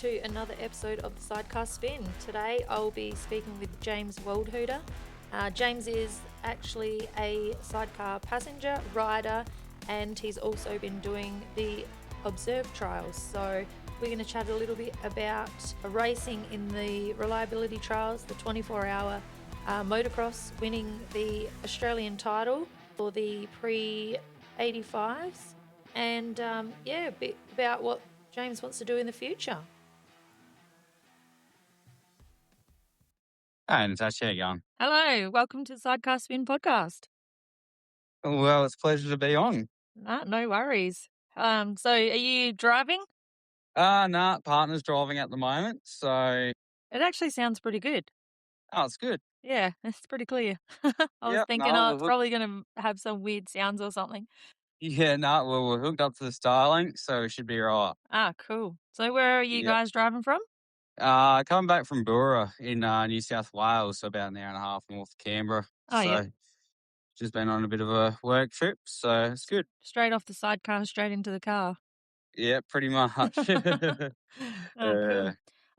to another episode of the Sidecar Spin. Today I'll be speaking with James Waldhuter. James is actually a sidecar passenger, rider, and he's also been doing the observe trials. So we're going to chat a little bit about racing in the reliability trials, the 24-hour motocross, winning the Australian title for the pre-85s, and a bit about what James wants to do in the future. Hi, Natasha, how you going? Hello, welcome to the Sidecar Spin podcast. Well, it's a pleasure to be on. No worries. So are you driving? Nah, partner's driving at the moment, so... It actually sounds pretty good. Oh, it's good. Yeah, it's pretty clear. I was Yep, thinking, no, it's probably going to have some weird sounds or something. we're hooked up to the Starlink, so we should be right. Ah, cool. So where are you guys driving from? Coming back from Bura in New South Wales, so about an hour and a half north of Canberra. Oh, so yeah. Just been on a bit of a work trip, so it's good. Straight off the sidecar, straight into the car. Yeah, pretty much. Oh, cool.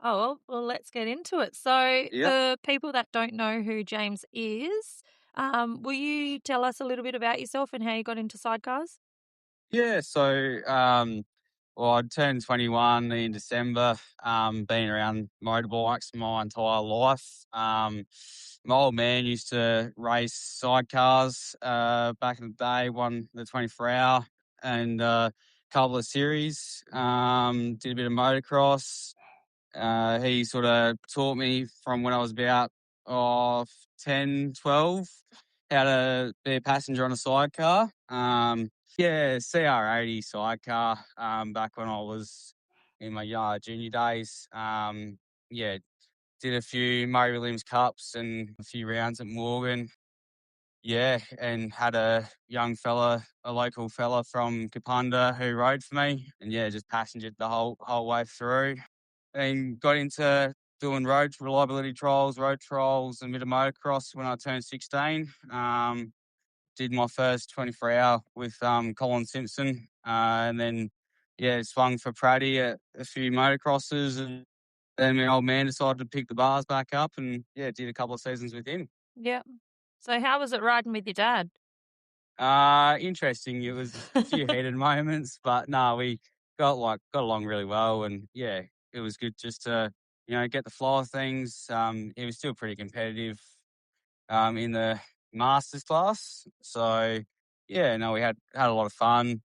Oh, well, let's get into it. So for people that don't know who James is, will you tell us a little bit about yourself and how you got into sidecars? Yeah, so I turned 21 in December. Been around motorbikes my entire life. My old man used to race sidecars back in the day, won the 24-hour and a couple of series. Did a bit of motocross. He sort of taught me from when I was about 10, 12 how to be a passenger on a sidecar. CR80 sidecar back when I was in my junior days. Did a few Murray Williams Cups and a few rounds at Morgan. Yeah, and had a young fella, a local fella from Kapunda who rode for me, and just passengered the whole way through, and got into doing road reliability trials, road trials, and a bit of motocross when I turned 16. Did my first 24-hour with Colin Simpson, and then swung for Praddy at a few motocrosses, and then my old man decided to pick the bars back up, and did a couple of seasons with him. Yeah. So how was it riding with your dad? Interesting. It was a few heated moments, but no, we got along really well, and it was good just to get the flow of things. He was still pretty competitive in the masters class, so we had a lot of fun.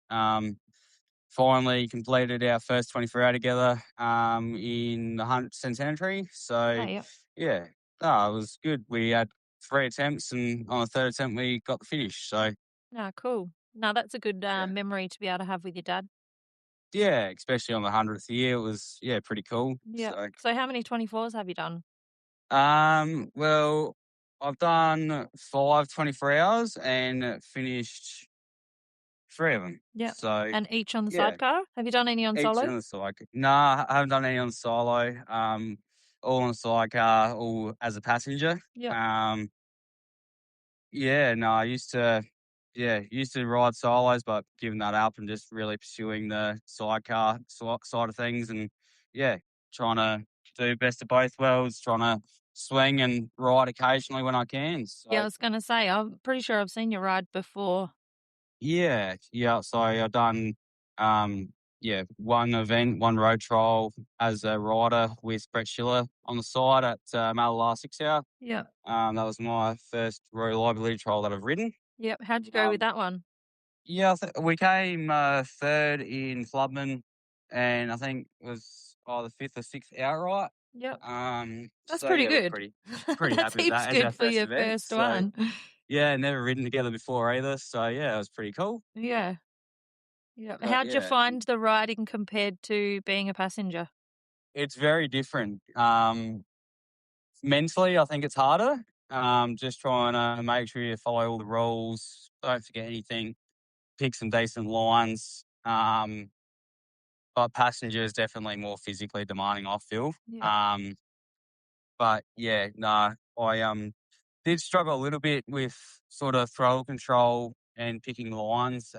Finally completed our first 24-hour together in the 100th centenary. So it was good. We had 3 attempts, and on the 3rd attempt we got the finish. So cool. No, that's a good memory to be able to have with your dad. yeah, especially on the 100th year, it was pretty cool. Yeah. So how many 24s have you done? Well, I've done 5 24 hours and finished 3 of them. Yeah. So and each on the sidecar? Have you done any on solo? Each on the sidecar. Nah, I haven't done any on solo. All on the sidecar, all as a passenger. Yeah. I used to ride solos, but giving that up and just really pursuing the sidecar side of things, and trying to do best of both worlds, trying to swing and ride occasionally when I can. So, I was going to say, I'm pretty sure I've seen you ride before. So I've done one event, one road trial as a rider with Brett Schiller on the side at Malala 6 Hour. Yeah. That was my first reliability trial that I've ridden. Yep. How'd you go with that one? We came 3rd in Clubman, and I think it was the 5th or 6th outright. Yep. That's so, pretty we're good. pretty happy That's with that. good As our for your event. first one. Never ridden together before either. So it was pretty cool. Yeah. Yeah. How'd you find the riding compared to being a passenger? It's very different. Mentally, I think it's harder. Just trying to make sure you follow all the rules, don't forget anything, pick some decent lines. But passenger is definitely more physically demanding, I feel. Yeah. I did struggle a little bit with sort of throttle control and picking lines,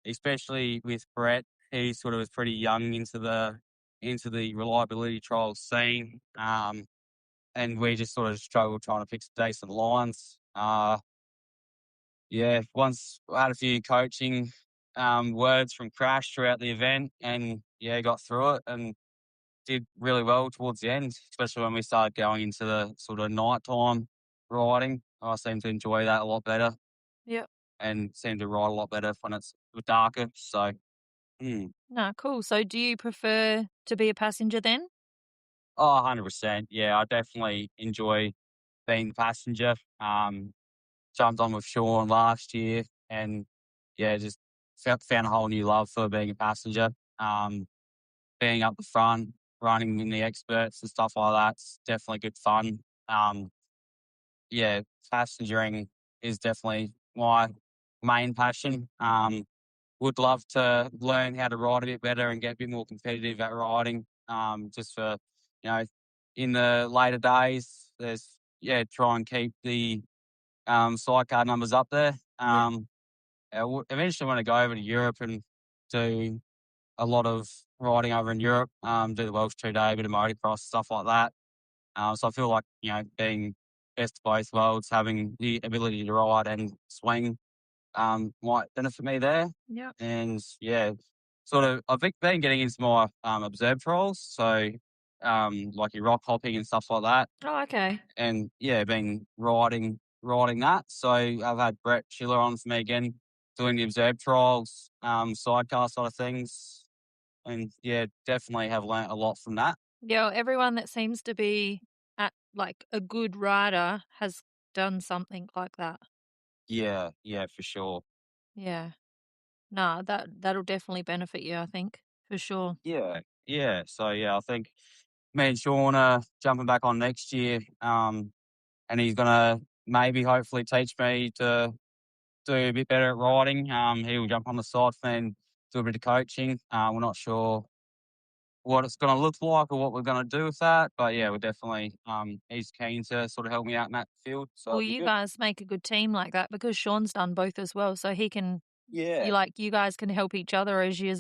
especially with Brett. He sort of was pretty young into the into the reliability trials scene. And we just sort of struggled trying to pick some decent lines. Yeah, once I had a few coaching words from Crash throughout the event, and yeah, got through it and did really well towards the end, especially when we started going into the sort of nighttime riding. I seem to enjoy that a lot better Yep. and seem to ride a lot better when it's darker. So, No, cool. So do you prefer to be a passenger then? oh, 100%. Yeah, I definitely enjoy being the passenger. Jumped on with Shaun last year and yeah, just found a whole new love for being a passenger. Being up the front, running in the experts and stuff like that's definitely good fun. Um, yeah, passengering is definitely my main passion. Would love to learn how to ride a bit better and get a bit more competitive at riding. Just for, in the later days, try and keep the sidecar numbers up there. Yeah. Eventually want to go over to Europe and do a lot of riding over in Europe, do the Welsh 2 day, bit of motocross, stuff like that. So I feel like, being best of both worlds, having the ability to ride and swing might benefit me there. Yep. And yeah, sort of, I've been getting into my observed roles. So like your rock hopping and stuff like that. Oh, okay. And yeah, been riding that. So I've had Brett Schiller on for me again, doing the observed trials, sidecar side of things. And yeah, definitely have learnt a lot from that. Yeah, well, everyone that seems to be at like a good rider has done something like that. Yeah, yeah, for sure. Yeah. Nah, that'll definitely benefit you, I think, for sure. Yeah, yeah. So yeah, I think me and Sean are jumping back on next year. And he's gonna maybe hopefully teach me to do a bit better at riding. He'll jump on the side for me and do a bit of coaching. We're not sure what it's going to look like or what we're going to do with that. But yeah, we're definitely, he's keen to sort of help me out in that field. So Well, it'll be you good. guys make a good team like that because Sean's done both as well, so he can Yeah. you guys can help each other as you're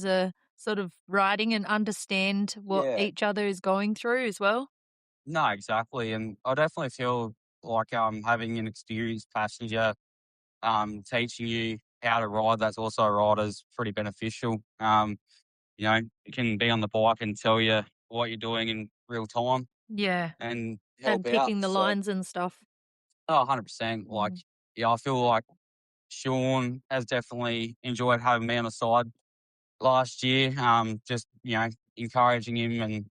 sort of riding and understand what Yeah. each other is going through as well. No, exactly. And I definitely feel like having an experienced passenger teaching you how to ride that's also a rider is pretty beneficial. You can be on the bike and tell you what you're doing in real time Yeah, and and help out. picking the So, lines and stuff. oh, 100%. Like, Mm. yeah, I feel like Sean has definitely enjoyed having me on the side last year. Just, encouraging him and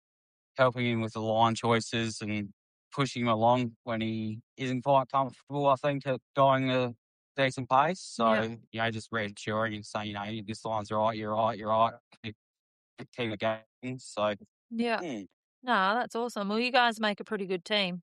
helping him with the line choices and pushing him along when he isn't quite comfortable, I think, at going a decent pace. Yeah. So, just reassuring and saying, this line's right, you're right, you're right. Keep it going. So, Yeah. hmm. No, that's awesome. Well, you guys make a pretty good team.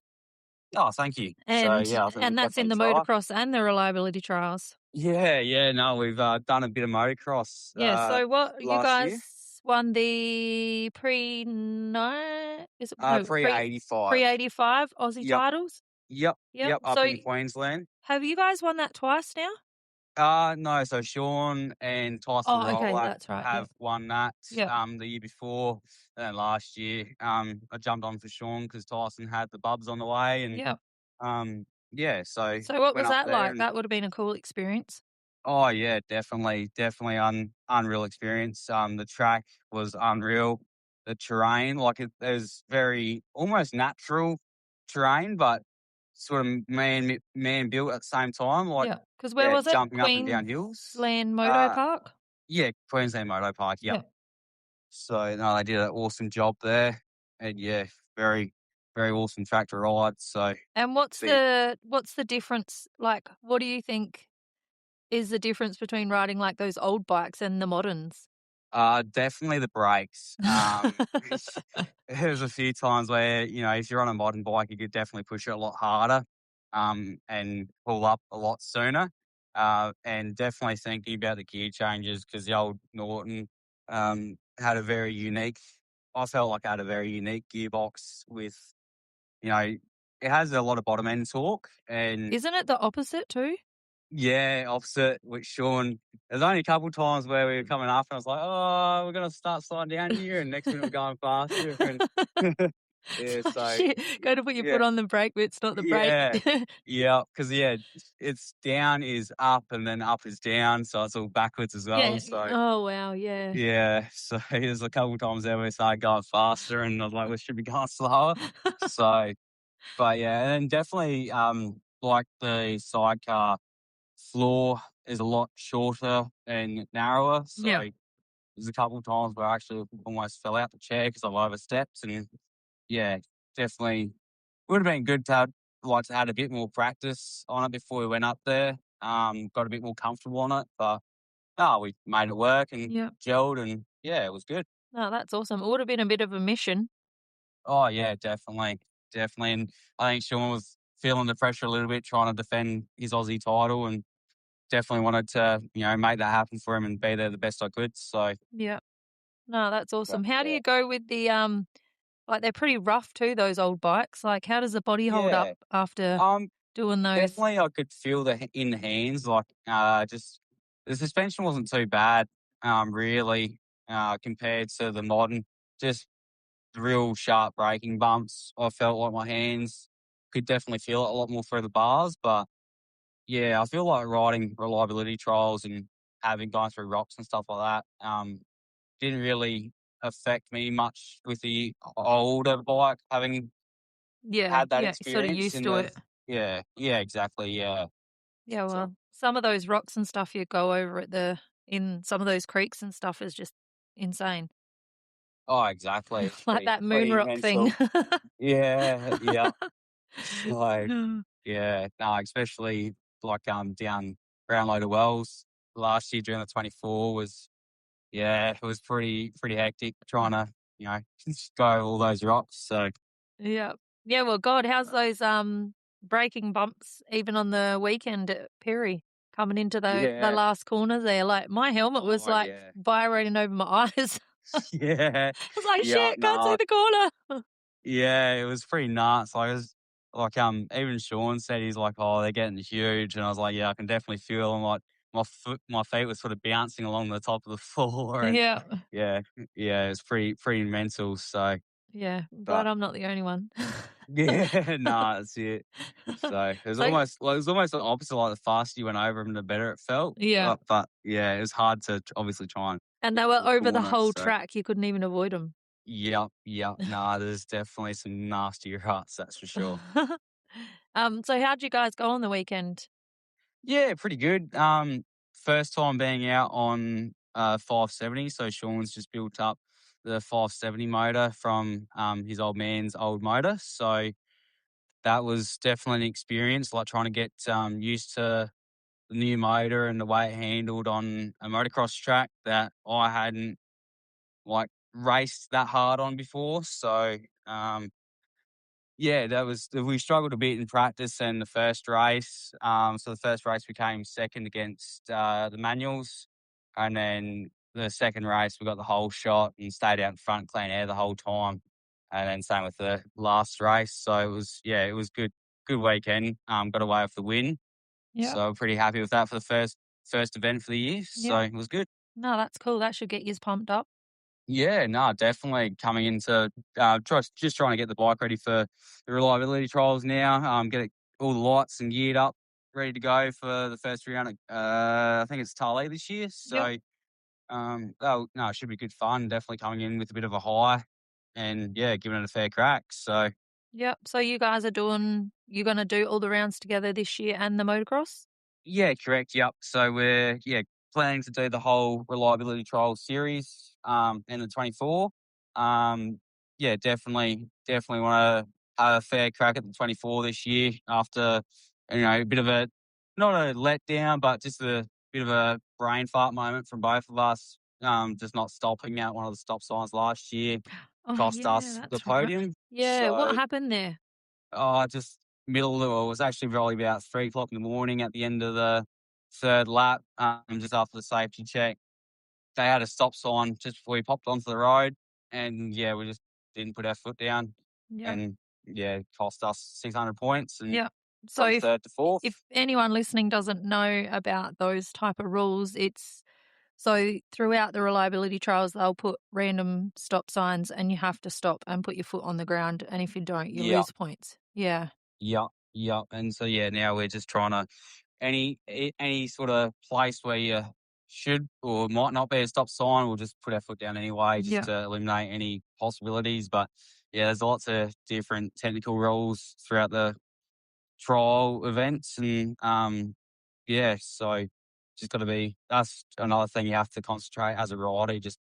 Oh, thank you. So, And yeah, I think we'll that's in definitely the try. motocross and the reliability trials. Yeah, yeah, no, we've done a bit of motocross Yeah, so what you last year. guys won the pre-9 is it no, Pre 85. pre-85 Aussie Yep, titles? yep, Yep. yep, up So in Queensland. have you guys won that twice now? No, so Sean and Tyson Oh, okay, Rowlack that's right. have Yep. won that Yep. the year before. And then last year, I jumped on for Sean because Tyson had the bubs on the way. And Yep. yeah, so So what went was up that there like? and That would have been a cool experience. oh yeah, definitely unreal experience. The track was unreal. The terrain, like there's very almost natural terrain, but sort of man built at the same time. Like Yeah. Because where yeah, was it? jumping up and down hills. Queensland Moto Uh, Park? yeah, Queensland Moto Park. Yep. Yeah. So no, they did an awesome job there, and yeah, very very awesome track to ride. So And see, what's the difference? Like, what do you think is the difference between riding like those old bikes and the moderns? definitely the brakes. There's a few times where, if you're on a modern bike, you could definitely push it a lot harder, and pull up a lot sooner. And definitely thinking about the gear changes because the old Norton, had a very unique, I felt like I had a very unique gearbox with, you know, it has a lot of bottom end torque and Isn't it the opposite too? Yeah, opposite with Shaun. There's only a couple times where we were coming up, and I was like, "Oh, we're gonna start slowing down here," and next minute we're going faster, and yeah, Oh, so shit. Go to put your yeah, foot on the brake, but it's not the brake. yeah, yeah, because yeah, it's down is up, and then up is down, so it's all backwards as well. Yeah. So Oh, wow. Yeah. yeah, so there's a couple times there where we started going faster, and I was like, "We should be going slower." So, but yeah, and then definitely like the sidecar floor is a lot shorter and narrower. So Yeah. there's a couple of times where I actually almost fell out the chair because I've overstepped. And yeah, definitely would have been good to have, like to had a bit more practice on it before we went up there. Got a bit more comfortable on it, but we made it work and Yeah. gelled, and yeah, it was good. No, that's awesome. It would have been a bit of a mission. Oh yeah, definitely, definitely. And I think Sean was feeling the pressure a little bit, trying to defend his Aussie title, and definitely wanted to, make that happen for him and be there the best I could. So, Yeah. No, that's but awesome. How do yeah. you go with the, like, they're pretty rough too, those old bikes. Like, how does the body hold up Yeah. after Um, doing those? Definitely I could feel in the hands, like, just the suspension wasn't too bad, really, compared to the modern. Just the real sharp braking bumps. I felt like my hands could definitely feel it a lot more through the bars, but yeah, I feel like riding reliability trials and having gone through rocks and stuff like that, didn't really affect me much with the older bike, having Yeah. had that Yeah. Sort of experience used in to the. it. Yeah, exactly, yeah. Yeah. So Well, some of those rocks and stuff you go over in some of those creeks and stuff is just insane. exactly, it's Like that moon pretty rock thing. mental. Yeah, yeah. So, Mm. yeah, no, especially, like, down around Loader Wells last year during the 24 was. Yeah, it was pretty hectic trying to, you know, just go all those rocks, so Yeah. Yeah, well, God, how's those, braking bumps even on the weekend at Perry coming into the yeah. last corner there? Like, my helmet was, Oh, like, yeah. vibrating over my eyes. I Yeah. was like, Yeah, "Shit, can't see no. the corner." Yeah, it was pretty nuts. Like, it was like, even Sean said, he's like, "Oh, they're getting huge," and I was like, "Yeah, I can definitely feel them." Like, my feet were sort of bouncing along the top of the floor, and Yeah. yeah, yeah, it's pretty mental, so Yeah, glad but I'm not the only one. yeah, nah, that's it. So, So it was almost the opposite, like, the faster you went over them, the better it felt, yeah, but yeah, it was hard to obviously try and and they get to were the over the corner, whole so track, you couldn't even avoid them. yep, yep, nah, there's definitely some nasty ruts, that's for sure. So how'd you guys go on the weekend? Yeah, pretty good. First time being out on 570, so Sean's just built up the 570 motor from his old man's old motor, so that was definitely an experience, like trying to get used to the new motor and the way it handled on a motocross track that I hadn't like raced that hard on before. So yeah, we struggled a bit in practice and the first race. So the first race we came second against the manuals, and then the second race we got the whole shot and stayed out in front, clean air the whole time. And then same with the last race. So it was good weekend. Got away with the win. Yeah, So pretty happy with that for the first event for the year. So yeah. it was good. No, that's cool. That should get yous pumped up. Yeah, no, definitely coming into just trying to get the bike ready for the reliability trials now. Get it all the lights and geared up, ready to go for the first round. I think it's Tali this year. Yep. So no, it should be good fun. Definitely coming in with a bit of a high, and yeah, giving it a fair crack. So Yep. So you're gonna do all the rounds together this year and the motocross? yeah, correct. Yep. So we're planning to do the whole reliability trial series in the 24. Yeah, definitely want to have a fair crack at the 24 this year after a bit of a not a letdown, but just a bit of a brain fart moment from both of us. Just not stopping at one of the stop signs last year Oh, cost yeah, us the that's right. podium. Yeah, what So happened there? just it was actually probably about 3 o'clock in the morning at the end of the third lap, just after the safety check. They had a stop sign just before we popped onto the road, and yeah, we just didn't put our foot down, Yep. and yeah, it cost us 600 points, and Yep. So from third to fourth. if anyone listening doesn't know about those type of rules, it's so throughout the reliability trials, they'll put random stop signs and you have to stop and put your foot on the ground. And if you don't, you Yeah, lose points. Yeah. yeah, yeah. And so yeah, now we're just trying to any sort of place where you should or might not be a stop sign, we'll just put our foot down anyway, just Yeah. to eliminate any possibilities. But yeah, there's lots of different technical rules throughout the trial events, and yeah, so just got to be. That's another thing you have to concentrate as a rider, just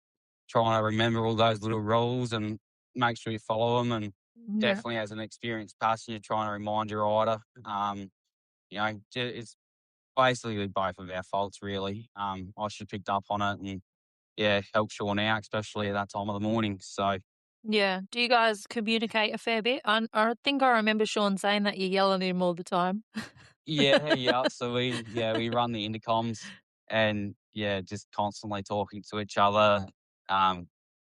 trying to remember all those little rules and make sure you follow them. And Yeah. definitely, as an experienced passenger, trying to remind your rider. It's basically both of our faults, really. I should have picked up on it and, yeah, help Shaun out, especially at that time of the morning. So, Yeah. Do you guys communicate a fair bit? I think I remember Sean saying that you yell at him all the time. yeah, yeah. So we run the intercoms and, yeah, just constantly talking to each other, um,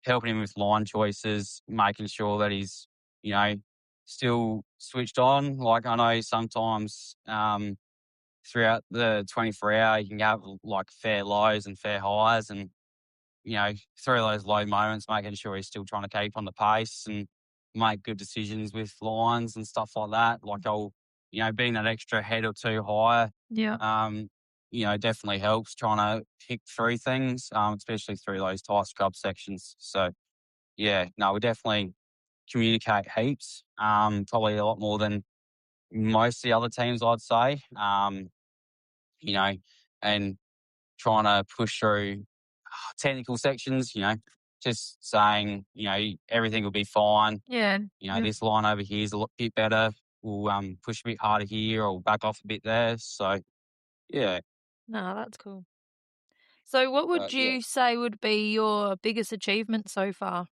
helping him with line choices, making sure that he's, you know, still switched on. Like, I know sometimes throughout the 24 hour, you can have like fair lows and fair highs. And through those low moments, making sure he's still trying to keep on the pace and make good decisions with lines and stuff like that. Like being that extra head or two higher, Yeah. um, definitely helps trying to pick through things, especially through those tight scrub sections. So yeah, no, we definitely communicate heaps, probably a lot more than most of the other teams, I'd say. You know, and trying to push through technical sections, just saying, everything will be fine. Yeah. Yeah. This line over here is a bit better. We'll push a bit harder here or back off a bit there. So, yeah, No, that's cool. So what would yeah. you say would be your biggest achievement so far?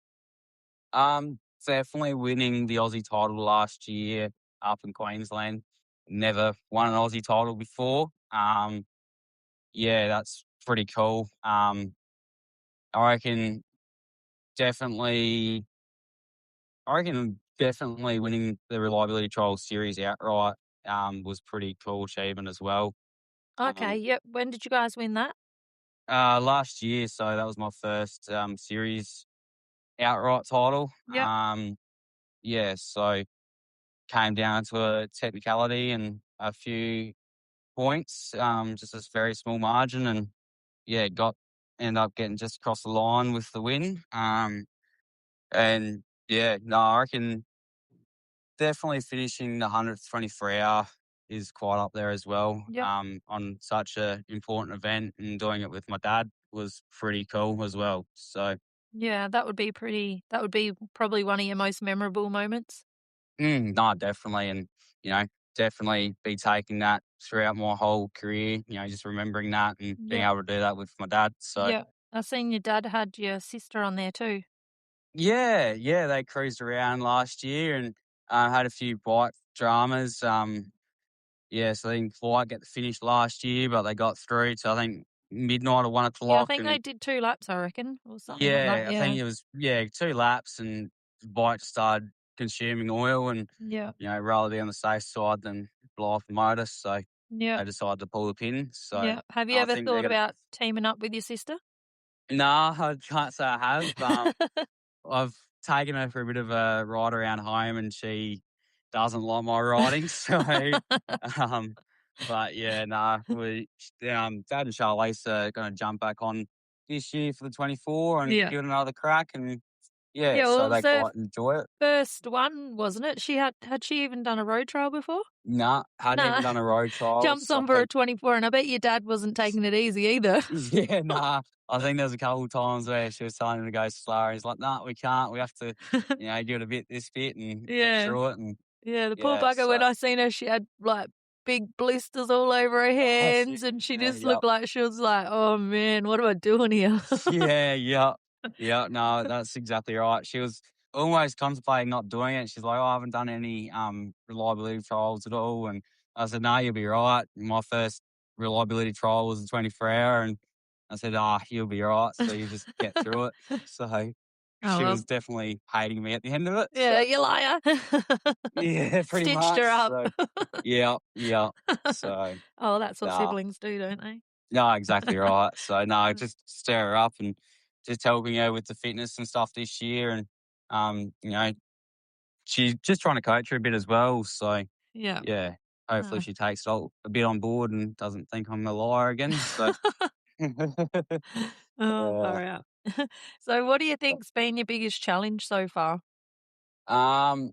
Definitely winning the Aussie title last year up in Queensland. Never won an Aussie title before. Yeah, that's pretty cool. I reckon definitely definitely winning the reliability trial series outright was pretty cool achievement as well. Okay. Um, Yep. When did you guys win that? Last year, so that was my first series outright title. Yep. Yeah, so came down to a technicality and a few points, just a very small margin, and yeah, end up getting just across the line with the win. And yeah, no, I reckon definitely finishing the 100th 24 hour is quite up there as well. Yep. On such a important event, and doing it with my dad was pretty cool as well. So, Yeah, that would be probably one of your most memorable moments. no, definitely. And, you know, definitely be taking that throughout my whole career, just remembering that and being Yep. able to do that with my dad. So, Yep. I seen your dad had your sister on there too. yeah, yeah, they cruised around last year and had a few bike dramas. Yeah, so they didn't quite get the finish last year, but they got through to, I think, midnight or one Yeah, I o'clock. think they And did 2 laps, I reckon, or something like that, yeah, I yeah. think it was, yeah, 2 laps and the bike started consuming oil and, Yeah. rather be on the safe side than blow off the motor. So Yeah. they decided to pull the pin. So Yeah. Have you I ever think they're thought going about teaming up with your sister? to, nah, I can't say I have. I've taken her for a bit of a ride around home and she doesn't like my riding. So, um, but yeah, nah, Dad and Charlize are going to jump back on this year for the 24 and Yeah. give it another crack. And yeah, Yeah, well, so it was they her quite enjoy it. first one, wasn't it? Had she even done a road trial before? Nah, hadn't even No. done a road trial. Jumps So on for a 24, and I bet your dad wasn't taking it easy either. yeah, nah, I think there's a couple of times where she was telling him to go slower. He's like, nah, we can't. We have to, give it a bit this bit and get Yeah. through it. And Yeah, the poor yeah, bugger, when so. I seen her, she had, like, big blisters all over her Oh, hands, and she yeah, just yeah. looked like she was like, "Oh, man, what am I doing here?" Yeah, yeah, yeah. No, that's exactly right. She was almost contemplating not doing it. She's like, "Oh, I haven't done any reliability trials at all." And I said, "No, you'll be right." My first reliability trial was a 24 hour, and I said, "Ah, you'll be right." So you just get through it. So Oh, she well. was definitely hating me at the end of it. Yeah, So you liar. yeah, pretty Stitched much. her up. So yeah, yeah. So Oh, that's what nah, siblings do, don't they? no, exactly right. So no, Mm. just stir her up and just helping her with the fitness and stuff this year, and you know, she's just trying to coach her a bit as well. So Yeah. yeah, hopefully Uh. she takes it all a bit on board and doesn't think I'm a liar again. So Oh, uh, far out. So what do you think's been your biggest challenge so far? um,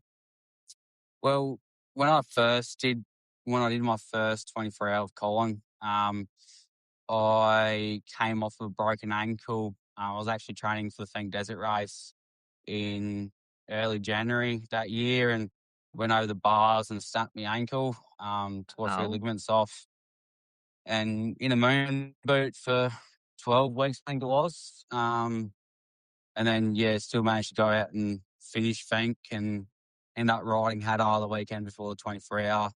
well, when I did my first 24 hour with Colin, I came off of a broken ankle. I was actually training for the Thing Desert Race in early January that year and went over the bars and snapped my ankle, tore a few Oh, ligaments off, and in a moon boot for 12 weeks, I think it was. And then, yeah, still managed to go out and finish Fank and end up riding Hadar the weekend before the 24 hour.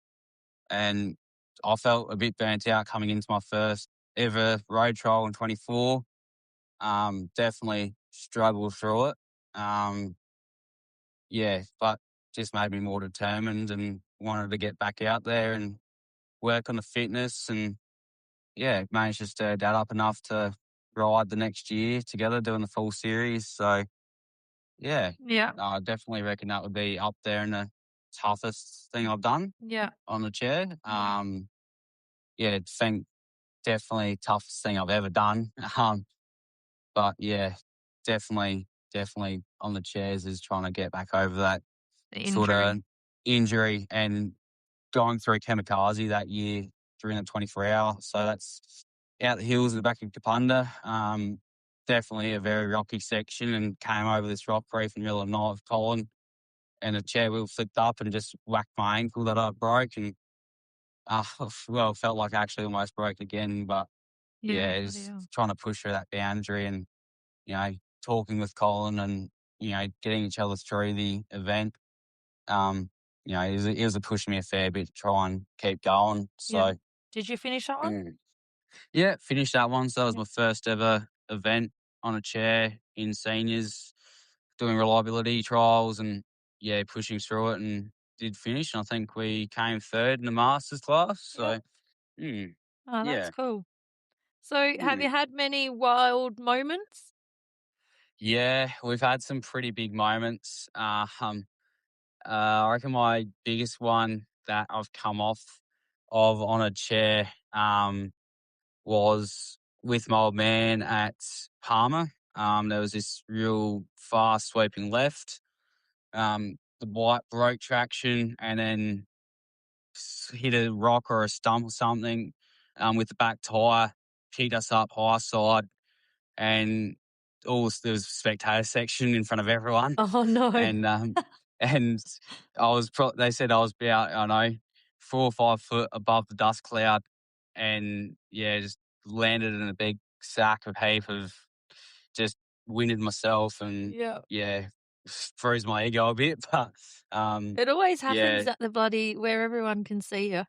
And I felt a bit burnt out coming into my first ever road trial in 24. Definitely struggled through it. Yeah, but just made me more determined and wanted to get back out there and work on the fitness. And yeah, managed to stir that up enough to ride the next year together doing the full series. So yeah, yeah, I definitely reckon that would be up there in the toughest thing I've done yeah, on the chair. yeah, Yeah, I think definitely toughest thing I've ever done. But yeah, definitely on the chairs is trying to get back over that the sort of injury. injury and going through kamikaze that year during the 24 hour. So that's out the hills at the back of Kapunda. Definitely a very rocky section and came over this rock reef in the middle of the night with Colin and the chair wheel flipped up and just whacked my ankle that I broke and well, felt like I actually almost broke again, but Yeah, yeah, bloody is hell. trying to push through that boundary and, talking with Colin and, getting each other through the event. Um, it was pushing me a fair bit to try and keep going. Yeah. So, Did you finish that one? mm, yeah, finished that one. So that was Yeah. my first ever event on a chair in seniors, doing reliability trials and, yeah, pushing through it and did finish. And I think we came third in the masters class. Yeah. So, mm, Oh, that's yeah. cool. So have you Mm. had many wild moments? Yeah, we've had some pretty big moments. I reckon my biggest one that I've come off of on a chair was with my old man at Palmer. There was this real fast sweeping left. The bike broke traction and then hit a rock or a stump or something with the back tyre, picked us up high side, and there was a spectator section in front of everyone, Oh, no. and and they said I was about, I don't know, 4 or 5 foot above the dust cloud, and yeah, just landed in a big sack of heap of just winded myself and Yeah. yeah, froze my ego a bit, but It always yeah. happens at the bloody where everyone can see you.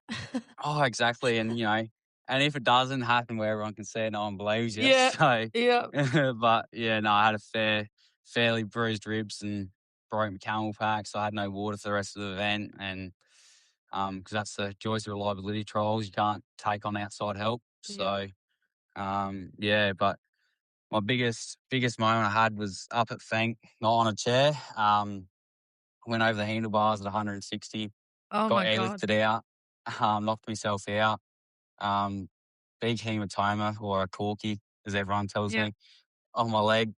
Oh, exactly, and, and if it doesn't happen where everyone can see it, no one believes you, Yeah. so Yeah. but, yeah, no, I had fairly bruised ribs and broke my camel pack, so I had no water for the rest of the event, and, because that's the joys of reliability trials, you can't take on outside help, Yeah. so, yeah, but my biggest moment I had was up at Fank, not on a chair, went over the handlebars at 160, Oh got my god. airlifted out, knocked myself out. Um, Big hematoma or a corky, as everyone tells Yeah. me, on my leg,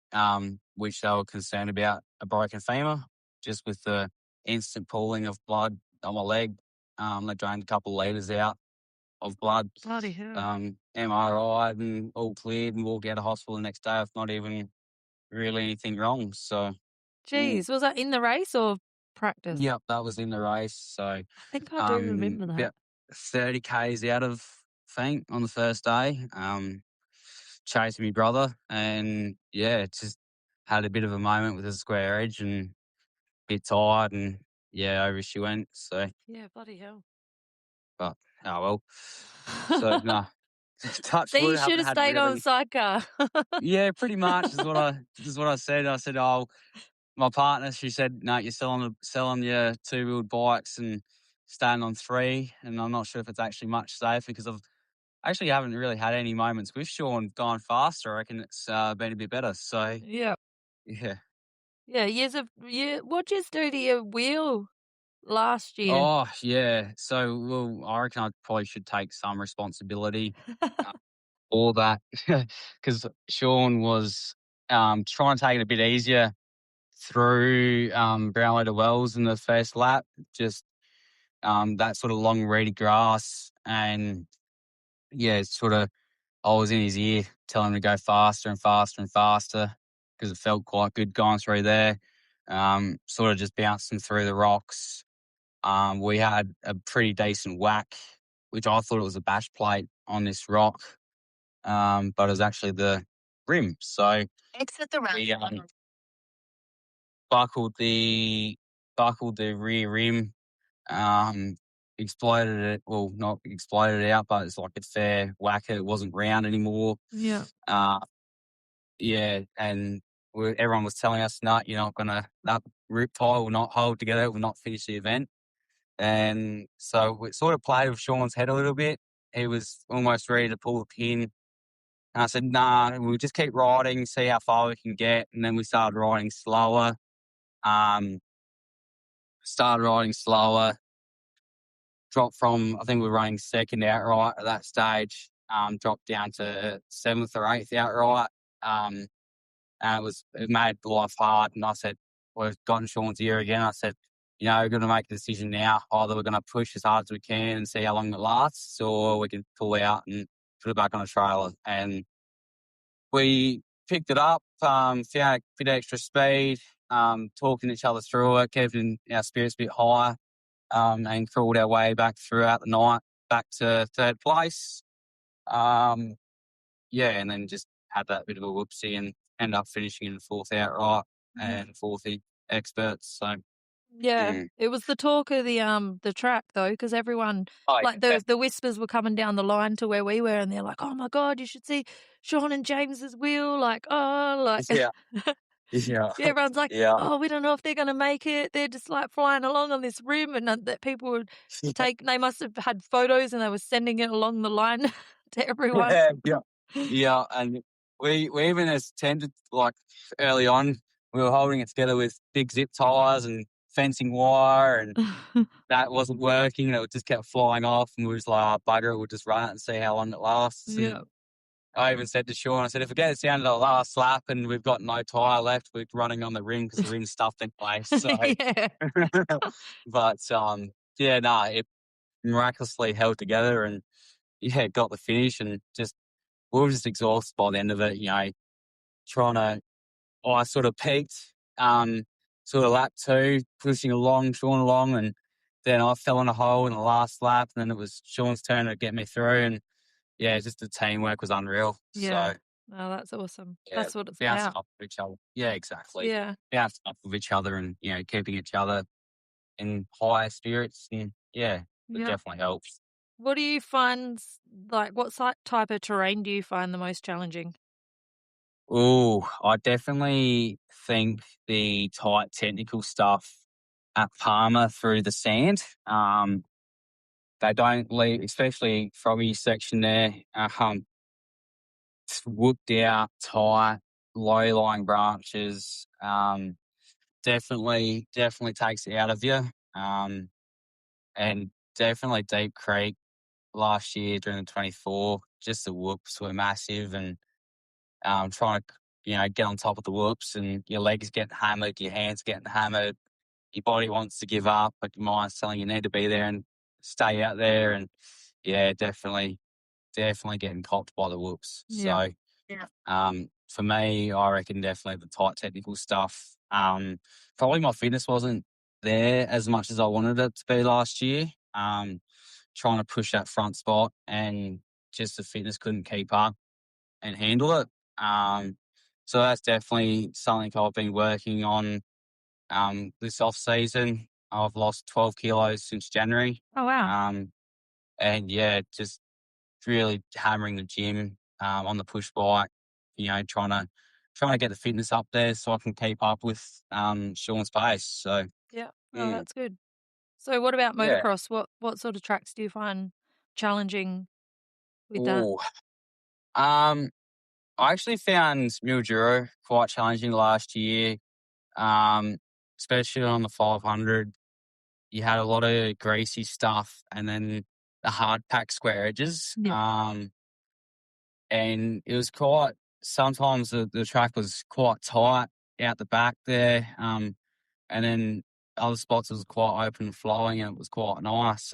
which they were concerned about a broken femur, just with the instant pooling of blood on my leg. They drained a couple of litres out of blood. Bloody hell. MRI and all cleared and walked out of hospital the next day with not even really anything wrong. So, mm, Jeez, was that in the race or practice? yep, that was in the race. So, I think I do remember that. about 30 Ks out of Fank on the first day. Chasing my brother and yeah, just had a bit of a moment with a square edge and a bit tired and yeah, over she went. So, Yeah, bloody hell. but oh well. So no, touch So you wood, should haven't have had stayed on really. sidecar. Yeah, pretty much is what I said. I said, "Oh, my partner," she said, "No, you're selling your two-wheeled bikes and staying on three." And I'm not sure if it's actually much safer because I've actually haven't really had any moments with Shaun going faster. I reckon it's been a bit better. So Yeah. yeah. Yeah, what'd yous do to your wheel last year? Oh yeah. So well, I reckon I probably should take some responsibility uh, for that because Shaun was trying to take it a bit easier through Brownlow to Wells in the first lap. Just that sort of long reedy grass, and yeah, it's sort of I was in his ear telling him to go faster and faster and faster because it felt quite good going through there. Sort of just bouncing through the rocks. We had a pretty decent whack, which I thought it was a bash plate on this rock, but it was actually the rim. So Exit the we roundabout. buckled the buckled the rear rim, um, exploded it. Well, not exploded it out, but it's like a fair whacker. It wasn't round anymore. Yeah. Uh, yeah, and everyone was telling us, "No, you're not gonna. That rip tire will not hold together. It will not finish the event." And so we sort of played with Shaun's head a little bit. He was almost ready to pull the pin. And I said, nah, we'll just keep riding, see how far we can get. And then we started riding slower. Um, dropped from, I think we were running second outright at that stage, dropped down to seventh or eighth outright. Um, and it made life hard. And I said, we've gotten Shaun's ear again. I said, we're going to make a decision now. Either we're going to push as hard as we can and see how long it lasts, or we can pull out and put it back on a trailer. And we picked it up, found a bit extra speed, talking each other through it, keeping our spirits a bit higher, and crawled our way back throughout the night back to third place. And then just had that bit of a whoopsie and ended up finishing in fourth outright and fourth in experts. So, Yeah, mm. it was the talk of the track though, because everyone Oh, like the whispers were coming down the line to where we were, and they're like, "Oh my god, you should see Shaun and James's wheel!" Like, oh, like yeah, yeah, yeah, everyone's like, yeah, "Oh, we don't know if they're gonna make it. They're just like flying along on this rim," and that people would yeah, take. They must have had photos, and they were sending it along the line to everyone. yeah, yeah. Yeah, and we even attended like early on, we were holding it together with big zip ties and fencing wire, and that wasn't working, and it just kept flying off, and we was like, oh, bugger it, we'll just run it and see how long it lasts. And Yeah, I even said to Shaun, I said, if it gets down to the last lap and we've got no tyre left, we're running on the rim because the rim's stuffed in place. So, yeah, but yeah, no, it miraculously held together, and yeah, got the finish, and just we were just exhausted by the end of it. Trying to. I sort of peaked, sort of lap two, pushing along, Shaun along, and then I fell in a hole in the last lap, and then it was Shaun's turn to get me through, and yeah, just the teamwork was unreal. yeah. So Oh, that's awesome. yeah, That's what it's bouncing about. off of each other. Yeah, exactly. Yeah, Bouncing off of each other, and keeping each other in higher spirits, and yeah, it yeah. definitely helps. What do you find like what type of terrain do you find the most challenging? Oh, I definitely think the tight technical stuff at Palmer through the sand. They don't leave, especially from your section there. It's whooped out, tight, low lying branches. Definitely takes it out of you. And definitely Deep Creek last year during the 24, just the whoops were massive, and trying to get on top of the whoops, and your legs getting hammered, your hands getting hammered, your body wants to give up, but your mind's telling you need to be there and stay out there. And yeah, definitely getting copped by the whoops. Yeah. So for me, I reckon definitely the tight technical stuff. Probably my fitness wasn't there as much as I wanted it to be last year. Trying to push that front spot, and just the fitness couldn't keep up and handle it. So that's definitely something I've been working on this off season. I've lost 12 kilos since January. Oh wow. And yeah, just really hammering the gym on the push bike. Trying to get the fitness up there so I can keep up with Sean's pace. So Yeah. Oh, yeah, that's good. So what about yeah. motocross? What sort of tracks do you find challenging with that? Ooh. Um, I actually found Mildura quite challenging last year, um, especially on the 500. You had a lot of greasy stuff and then the hard pack square edges. Yeah. And it was quite, sometimes the track was quite tight out the back there. And then other spots it was quite open and flowing and it was quite nice.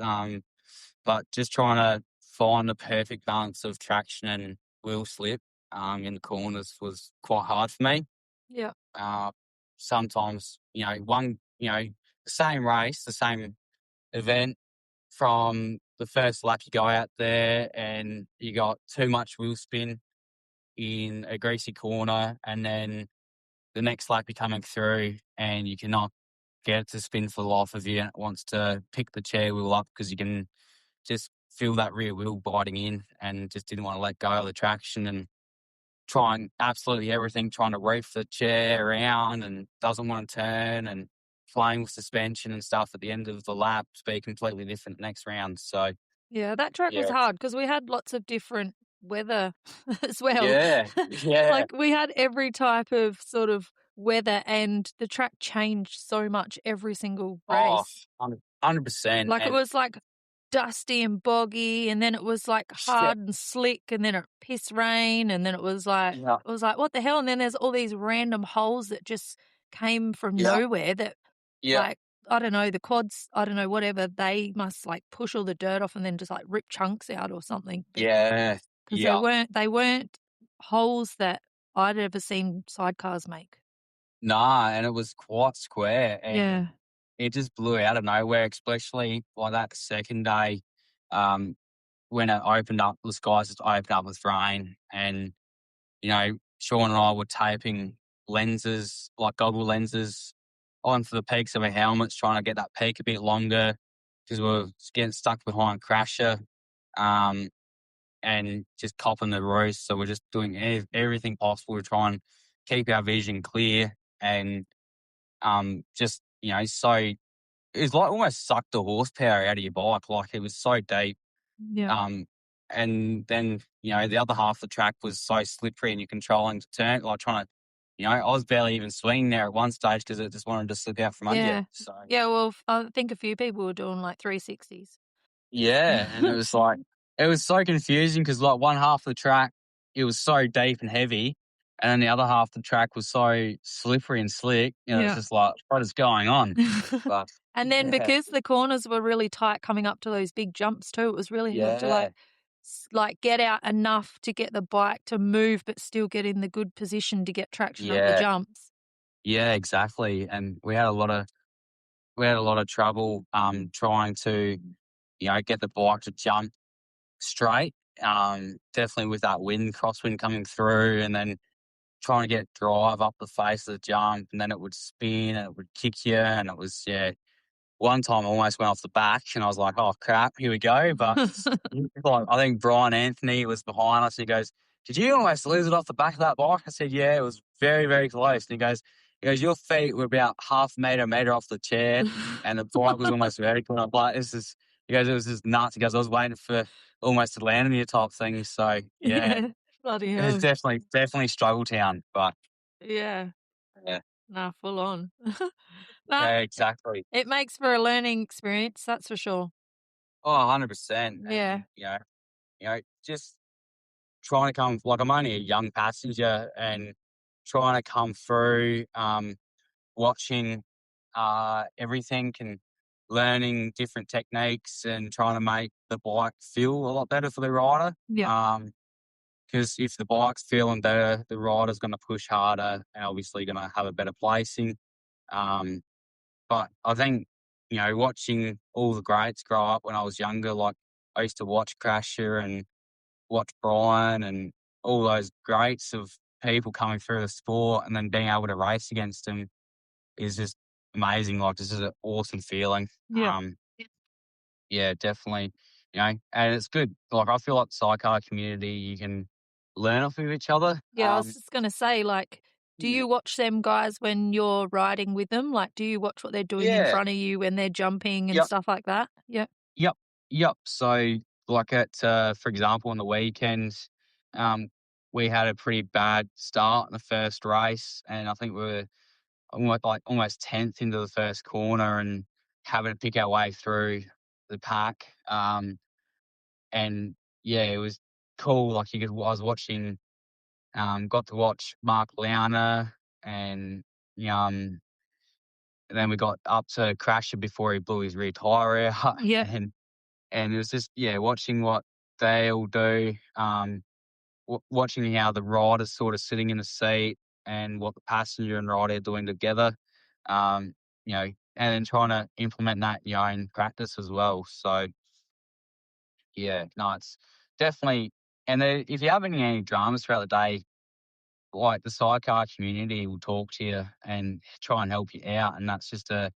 But just trying to find the perfect balance of traction and wheel slip in the corners was quite hard for me. Yeah. Uh, Sometimes, the same race, the same event from the first lap you go out there and you got too much wheel spin in a greasy corner, and then the next lap you're coming through and you cannot get it to spin for the life of you, and it wants to pick the chair wheel up because you can just feel that rear wheel biting in and just didn't want to let go of the traction and trying absolutely everything, trying to reef the chair around and doesn't want to turn and playing with suspension and stuff at the end of the lap to be completely different next round. So, Yeah, that track was yeah. hard because we had lots of different weather as well. Yeah. Yeah. Like, we had every type of sort of weather, and the track changed so much every single Oh, race. 100%. Like, it And was, like, dusty and boggy, and then it was, like, yeah, hard and slick, and then it piss rain, and then yeah, it was like, "What the hell?" And then there's all these random holes that just came from yeah, nowhere that, yeah, like, I don't know, the quads, I don't know, whatever, they must, like, push all the dirt off and then just, like, rip chunks out or something, but yeah, 'cause yeah. they weren't holes that I'd ever seen sidecars make. Nah, and it was quite square and Yeah. it just blew out of nowhere, especially like that second day, um, when it opened up, the skies just opened up with rain and, Sean and I were taping lenses, like goggle lenses, onto the peaks of our helmets, trying to get that peak a bit longer because we were getting stuck behind Crasher, um, and just copping the roast. So we're just doing everything possible to try and keep our vision clear and just so it was like almost sucked the horsepower out of your bike. Like it was so deep. Yeah. Um, and then, the other half of the track was so slippery and you're controlling the turn, like trying to, I was barely even swinging there at one stage because it just wanted to slip out from under you. Yeah. So, Yeah, well, I think a few people were doing, like, 360s. yeah. And it was like, it was so confusing because, like, one half of the track, it was so deep and heavy. And then the other half of the track was so slippery and slick. It's Yeah. just like, what is going on? But, And then yeah, because the corners were really tight coming up to those big jumps too, it was really hard to, yeah, like, get out enough to get the bike to move, but still get in the good position to get traction up the yeah, jumps. yeah, exactly. And we had a lot of trouble trying to get the bike to jump straight. Definitely with that wind, crosswind coming through, and then trying to get drive up the face of the jump, and then it would spin and it would kick you, and it was one time I almost went off the back, and I was like, "Oh crap, here we go!" But like, I think Brian Anthony was behind us. And he goes, "Did you almost lose it off the back of that bike?" I said, "Yeah, it was very, very close." And he goes, "Your feet were about half a meter off the chair, and the bike was almost vertical." And I'm like, "This is," he goes, "It was just nuts." He goes, "I was waiting for almost to land on your top thing." So yeah, Yeah. Bloody it's hell. definitely struggle town, but Yeah. yeah, Nah, full on. Nah, yeah, exactly. it makes for a learning experience, that's for sure. Oh, 100%. Yeah. And just trying to come, like, I'm only a young passenger and trying to come through, watching everything and learning different techniques and trying to make the bike feel a lot better for the rider. Yeah. Because if the bike's feeling better, the rider's going to push harder and obviously going to have a better placing. Um, but I think, watching all the greats grow up when I was younger, like I used to watch Crasher and watch Brian and all those greats of people coming through the sport and then being able to race against them is just amazing. Like, this is an awesome feeling. Yeah. Yeah, definitely. and it's good. Like, I feel like the sidecar community, you can learn off of each other. Yeah, I was just gonna say, like, do Yeah. you watch them guys when you're riding with them? Like, do you watch what they're doing in Yeah. front of you when they're jumping and Yep. stuff like that? Yeah. Yep. Yep. So, like for example, on the weekends, um, we had a pretty bad start in the first race, and I think we were almost 10th into the first corner and having to pick our way through the pack. And yeah, it was cool. Like, I was watching, got to watch Mark Lowner, and um, then we got up to Crasher before he blew his rear tire out, Yeah. and it was just, yeah, watching what they all do, watching how the rider's sort of sitting in the seat and what the passenger and rider are doing together, um, and then trying to implement that in your own practice as well. So, yeah, no, it's definitely. And if you're having any dramas throughout the day, like, the sidecar community will talk to you and try and help you out, and that's just a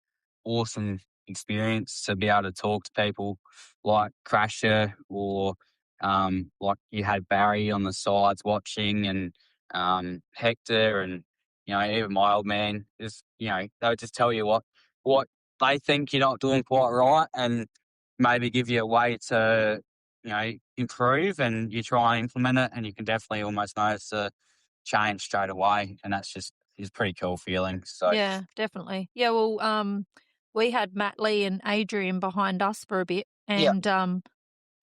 awesome experience to be able to talk to people like Crasher, or like you had Barry on the sides watching, and Hector, and even my old man. Just, they would just tell you what they think you're not doing quite right, and maybe give you a way to improve, and you try and implement it, and you can definitely almost notice a change straight away, and that's just is pretty cool feeling. So, Yeah, definitely. Yeah, well, we had Matt Lee and Adrian behind us for a bit, yeah, and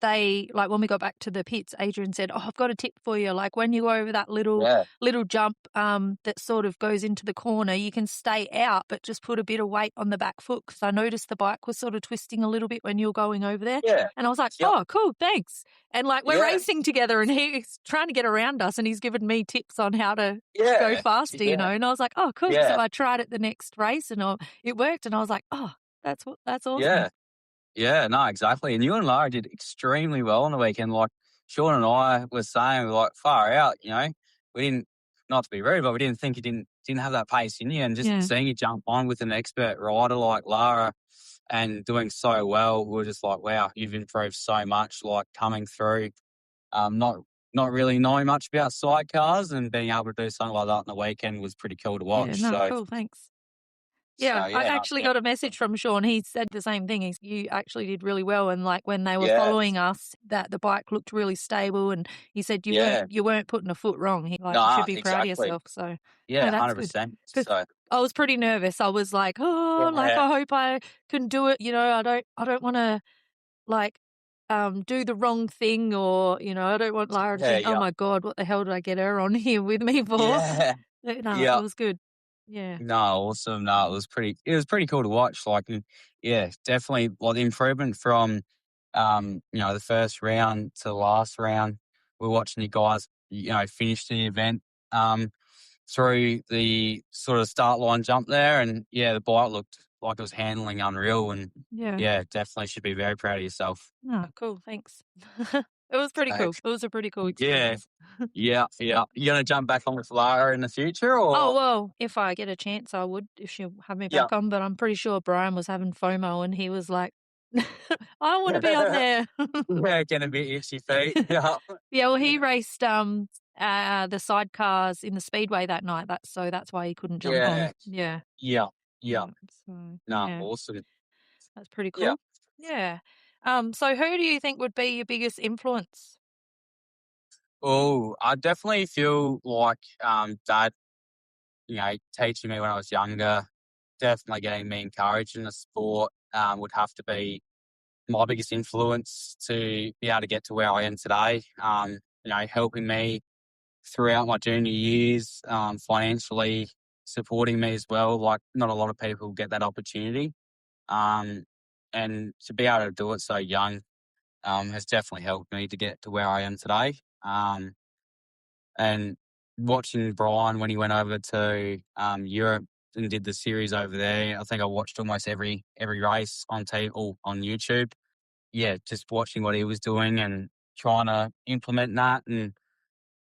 they like when we got back to the pits, Adrian said, "Oh, I've got a tip for you. Like when you go over that yeah, little jump that sort of goes into the corner, you can stay out, but just put a bit of weight on the back foot." Because I noticed the bike was sort of twisting a little bit when you were going over there, yeah, and I was like, yep, "Oh, cool, thanks." And like we're yeah, racing together, and he's trying to get around us, and he's given me tips on how to go yeah, faster, yeah, And I was like, "Oh, cool." So yeah, I tried it the next race, and it worked, and I was like, "Oh, that's awesome." yeah. Yeah, no, exactly. And you and Lara did extremely well on the weekend. Like, Sean and I were saying, we like, far out, we didn't, not to be rude, but we didn't think you didn't have that pace in you. And just Yeah, seeing you jump on with an expert rider like Lara and doing so well, we were just like, wow, you've improved so much, like, coming through, not really knowing much about sidecars, and being able to do something like that on the weekend was pretty cool to yeah, watch. no, So, cool, thanks. Yeah, I yeah, no, actually got a message from Sean. He said the same thing. You actually did really well, and like when they were yeah, following us, that the bike looked really stable, and he said yeah, you weren't putting a foot wrong. He like you should nah, be proud of exactly. yourself. So no, Yeah, that's good 100%. because So, I was pretty nervous. I was like, oh, like yeah. I hope I can do it. I don't want to like do the wrong thing, or I don't want Lara to Yeah, think, oh yeah. my god, what the hell did I get her on here with me for? Yeah. No, it Yeah. was good. Yeah, No, awesome. No, it was pretty cool to watch. Like, yeah, definitely, like, the improvement from the first round to the last round. We're watching you guys, finish the event through the sort of start line jump there, and yeah, the bike looked like it was handling unreal, and yeah. yeah, definitely should be very proud of yourself. Oh, cool, thanks. It was pretty So, cool. It was a pretty cool yeah. experience. Yeah, yeah. You gonna jump back on with Lara in the future, Oh, or? well, if I get a chance, I would, if she'll have me Yeah. back on, but I'm pretty sure Brian was having FOMO and he was like, "I wanna be on there." Yeah, getting a bit itchy feet. Yeah. Yeah, well, he raced, the sidecars in the speedway that night, that's why he couldn't jump on. Yeah. Yeah, Yeah. Yeah. yeah, so, No, yeah, awesome. that's pretty Yeah. cool. Yeah. So who do you think would be your biggest influence? Oh, I definitely feel like Dad, teaching me when I was younger, definitely getting me encouraged in the sport, would have to be my biggest influence to be able to get to where I am today. Helping me throughout my junior years, financially supporting me as well. Like, not a lot of people get that opportunity. Um, and to be able to do it so young, has definitely helped me to get to where I am today. And watching Brian when he went over to Europe and did the series over there, I think I watched almost every race on TV or on YouTube. Yeah, just watching what he was doing and trying to implement that, and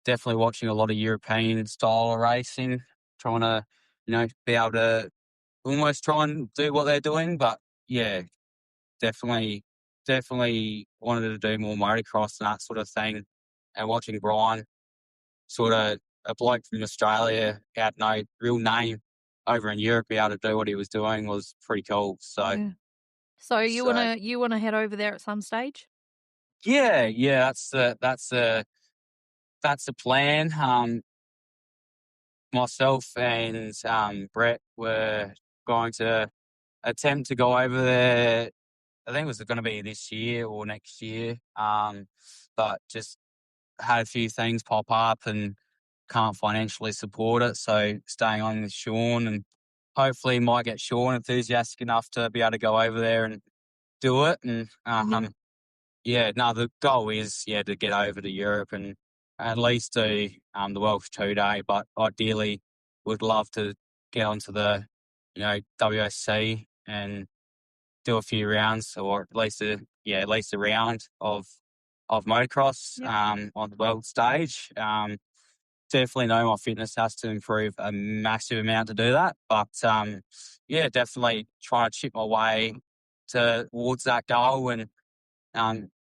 definitely watching a lot of European style of racing, trying to, be able to almost try and do what they're doing. But yeah, definitely definitely wanted to do more motocross and that sort of thing. And watching Brian, sort of a bloke from Australia, had no real name over in Europe, be able to do what he was doing was pretty cool. So, Yeah. So so you wanna head over there at some stage? yeah, that's the plan. Myself and Brett were going to attempt to go over there. I think it was going to be this year or next year. But just had a few things pop up and can't financially support it. So staying on with Shaun, and hopefully might get Shaun enthusiastic enough to be able to go over there and do it. And Yeah. yeah, no, the goal is to get over to Europe and at least do the Welsh 2 day, but ideally would love to get onto the WSC and do a few rounds, or at least a round of motocross Yep. on the world stage. Definitely know my fitness has to improve a massive amount to do that, but definitely trying to chip my way towards that goal. And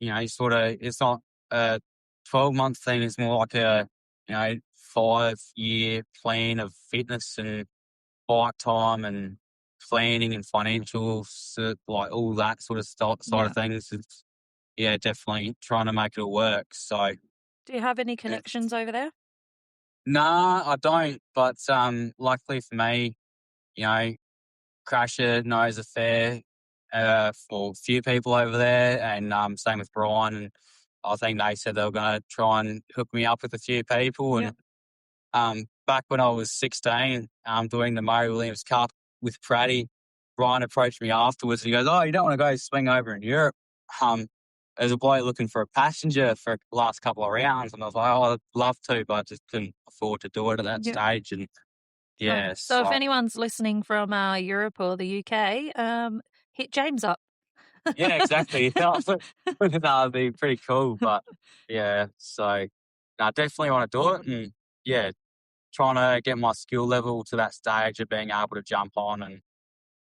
it's not a 12-month thing; it's more like a 5-year plan of fitness and bike time and planning and financials, like all that sort of side Yeah. of things. It's, definitely trying to make it all work. So, Do you have any yeah. connections over there? Nah, I don't. But luckily for me, you know, Crasher knows a for a few people over there, and same with Brian. And I think they said they were going to try and hook me up with a few people. Yeah. And back when I was 16, doing the Murray Williams Cup with Praddy, Brian approached me afterwards. And he goes, "Oh, you don't want to go swing over in Europe?" There's a bloke looking for a passenger for the last couple of rounds, and I was like, "Oh, I'd love to, but I just couldn't afford to do it at that Yeah. stage." And yeah, So if so anyone's listening from, Europe or the UK, hit James up. yeah, exactly. That'd be pretty cool. But yeah, so no, definitely want to do it, and yeah, trying to get my skill level to that stage of being able to jump on and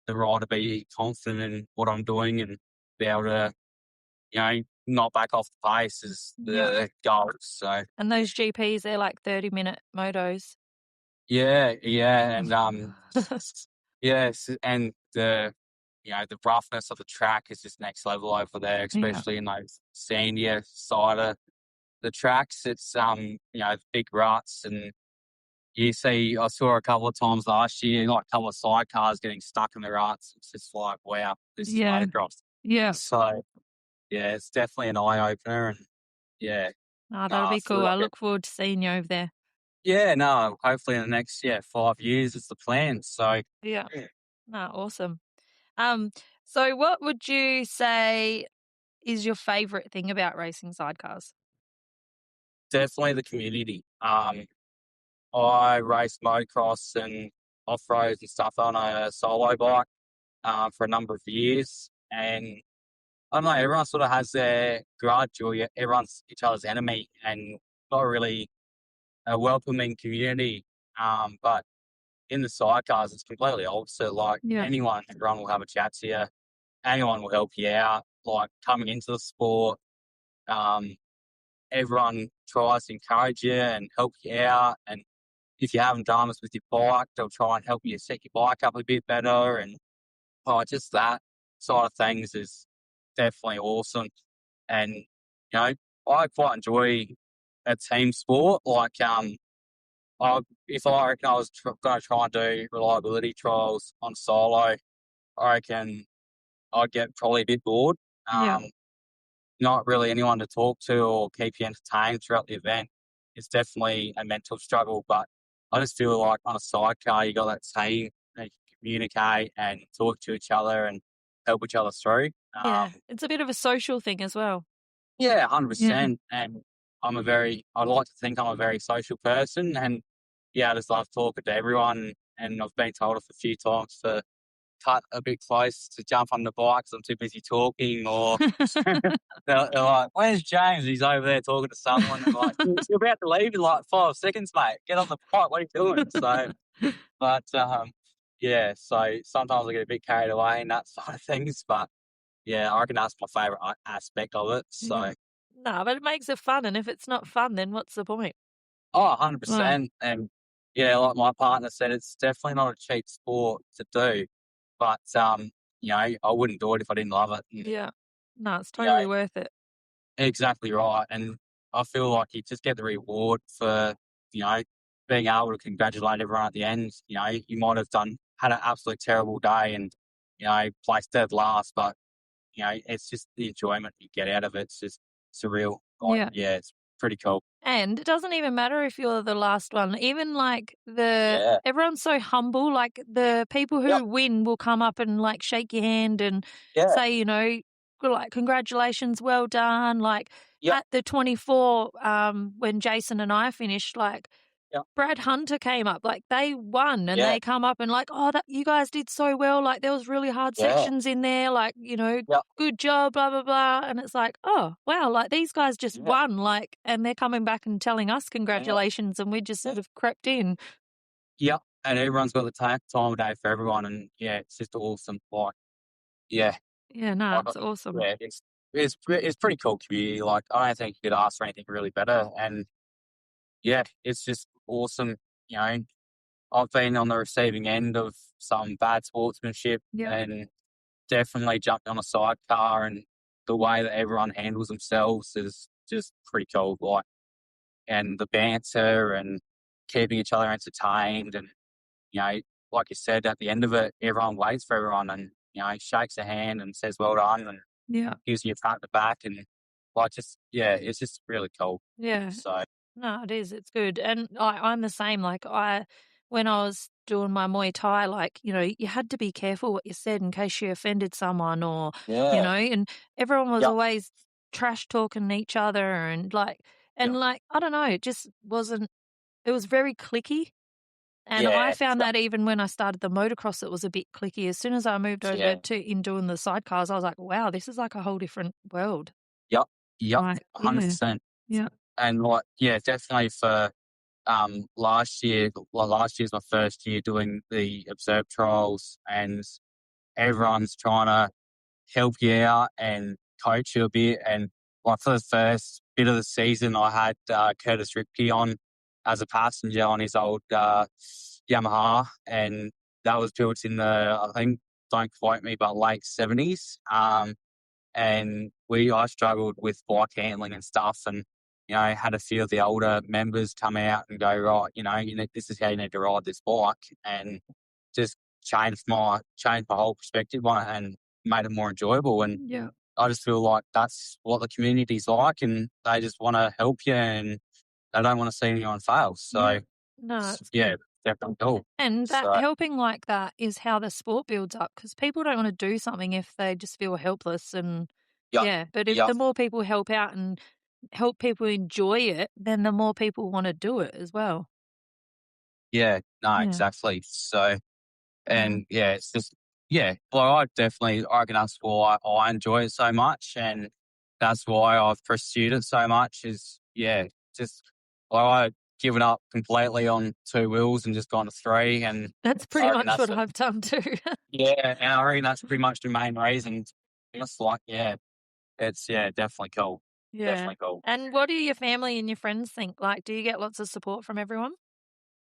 the ride to be confident in what I'm doing and be able to, not back off the pace is Yeah. the goal. So And those GPs, they're like 30-minute motos. yeah, and yes, and the roughness of the track is just next level over there, Yeah. especially in those sandier side of the tracks. It's big ruts, and I saw a couple of times last year, like a couple of sidecars getting stuck in the ruts. It's just like, wow, this is Yeah. motocross. Yeah. So yeah, it's definitely an eye opener, and yeah, Oh, no, that'll I be feel cool. like I it. look forward to seeing you over there. Yeah, no, hopefully in the next 5 years is the plan. So Yeah. yeah, No, awesome. Um, so what would you say is your favorite thing about racing sidecars? definitely the community. I raced motocross and off roads and stuff on a solo bike for a number of years, and I don't know, everyone sort of has their grudge, or everyone's each other's enemy, and not really a welcoming community. But in the sidecars, it's completely opposite. Like Yeah. everyone will have a chat to you. Anyone will help you out. Like coming into the sport, um, everyone tries to encourage you and help you out. And if you're having dramas with your bike, they'll try and help you set your bike up a bit better. And just that side of things is definitely awesome. And I quite enjoy a team sport. Like if I reckon I was going to try and do reliability trials on solo, I reckon I'd get probably a bit bored. Yeah. Not really anyone to talk to or keep you entertained throughout the event. It's definitely a mental struggle, but I just feel like on a sidecar, you got that team that you can communicate and talk to each other and help each other through. Yeah. It's a bit of a social thing as well. Yeah, Yeah. 100%. And I'd like to think I'm a very social person, and I just love talking to everyone. And I've been told off a few times to cut a bit close to jump on the bike 'cause I'm too busy talking, or they're like, "Where's James?" He's over there talking to someone. I'm like, "You're about to leave in like 5 seconds, mate. Get on the bike. What are you doing?" So, but so sometimes I get a bit carried away in that side of things, but yeah, I reckon that's my favourite aspect of it. Yeah. So, No, but it makes it fun, and if it's not fun, then what's the point? oh, Like, 100%. And yeah, like my partner said, it's definitely not a cheap sport to do, but I wouldn't do it if I didn't love it. And, yeah. No, it's you know, totally worth it. exactly right. And I feel like you just get the reward for, you know, being able to congratulate everyone at the end. You might have had an absolutely terrible day and, placed dead last, but, it's just the enjoyment you get out of it. It's just surreal. Like, Yeah. yeah, it's pretty cool. And it doesn't even matter if you're the last one. Even like Yeah. everyone's so humble. Like the people Yep. who win will come up and like shake your hand and Yeah. say, like congratulations, well done. Like Yep. at the 24, when Jason and I finished, like Yep. Brad Hunter came up, like they won and Yeah. they come up and like, oh, that you guys did so well. Like there was really hard Yeah. sections in there. Like Yep. good job, blah, blah, blah. And it's like, oh, wow, like these guys just Yeah. won, like, and they're coming back and telling us Yeah. congratulations, and we just sort of crept in. Yep. And everyone's got the time of day for everyone. And yeah, it's just awesome. Like, yeah. Yeah, no, Like, it's awesome. yeah, it's pretty cool community. Like, I don't think you could ask for anything really better. And yeah, it's just awesome. You know, I've been on the receiving end of some bad sportsmanship Yep. and definitely jumped on a sidecar, and the way that everyone handles themselves is just pretty cool. Like, and the banter and keeping each other entertained, and you know, like you said, at the end of it, everyone waits for everyone, and shakes a hand and says well done, and Yeah. gives you a pat on the back, and like just yeah, it's just really cool. Yeah. So No, it is. It's good. And I'm the same. Like when I was doing my Muay Thai, like, you had to be careful what you said in case you offended someone yeah, and everyone was yep, always trash talking each other and yep, like, I don't know, it just wasn't, it was very clicky. And I yeah, found that even when I started the motocross, it was a bit clicky. As soon as I moved over yeah, to in doing the sidecars, I was like, wow, this is like a whole different world. yep, yep, Like, yeah, 100%. yeah, And like yeah, definitely for last year. Well, last year's my first year doing the observe trials, and everyone's trying to help you out and coach you a bit. And like for the first bit of the season, I had Curtis Ripke on as a passenger on his old Yamaha, and that was built in the, I think, don't quote me, but late 70s. And I struggled with bike handling and stuff, and had a few of the older members come out and go, right, this is how you need to ride this bike, and just changed my whole perspective on it and made it more enjoyable. And yeah, I just feel like that's what the community's like, and they just want to help you, and they don't want to see anyone fail. yeah. So No, it's yeah, good. definitely cool. And that So helping like that is how the sport builds up because people don't want to do something if they just feel helpless and yeah, yeah. But if yeah, the more people help out and help people enjoy it, then the more people want to do it as well. yeah, no, Yeah. exactly. So Yeah. and yeah, it's just yeah. Well, I reckon that's why I enjoy it so much, and that's why I've pursued it so much. Is yeah, just I've given up completely on two wheels and just gone to three, and That's I pretty reckon much that's what I've done too. yeah, and I reckon that's pretty much the main reason. It's like yeah, it's yeah, definitely cool, Yeah. definitely cool. And what do your family and your friends think? Like, do you get lots of support from everyone?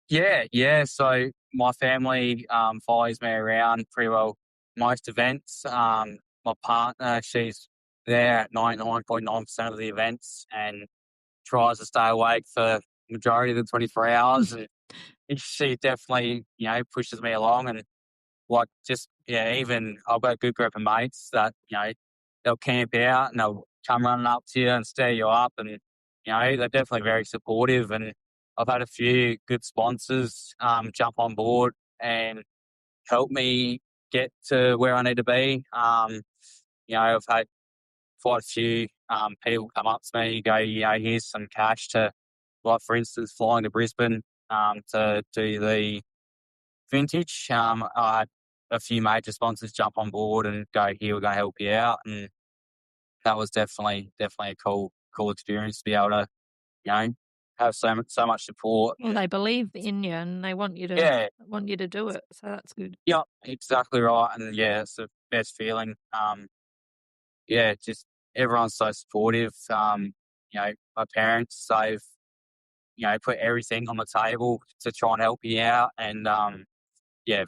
Yeah, yeah. So my family follows me around pretty well most events. My partner, she's there at 99.9% of the events and tries to stay awake for majority of the 24 hours. And she definitely, pushes me along, and like just yeah, even I've got a good group of mates that they'll camp out and they'll come running up to you and stir you up, and they're definitely very supportive. And I've had a few good sponsors jump on board and help me get to where I need to be. I've had quite a few people come up to me and go, here's some cash to, like for instance, flying to Brisbane to do the vintage. I had a few major sponsors jump on board and go, here, we're going to help you out. And that was definitely a cool experience to be able to, you know, have so much support. Well, they believe in you and they Yeah, want you to do it. So that's good. yeah, exactly right. And yeah, it's the best feeling. yeah, just everyone's so supportive. My parents, they've, put everything on the table to try and help you out, and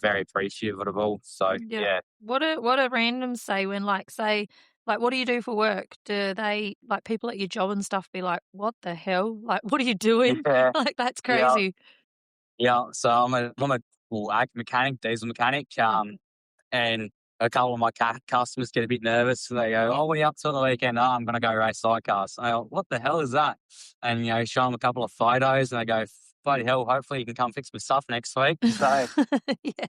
very appreciative of it all. So Yeah. yeah. What do randoms say when, say, what do you do for work? Do they, people at your job and stuff be like, "What the hell? Like, what are you doing?" Yeah, Like, that's yeah, crazy. yeah. So I'm a ag mechanic, diesel mechanic. Yeah. And a couple of my customers get a bit nervous. And they go, "Oh, what are you up to on the weekend?" "Oh, I'm going to go race sidecars." I go, "What the hell is that?" And show them a couple of photos, and they go, "Bloody hell! Hopefully, you can come fix my stuff next week." So Yeah.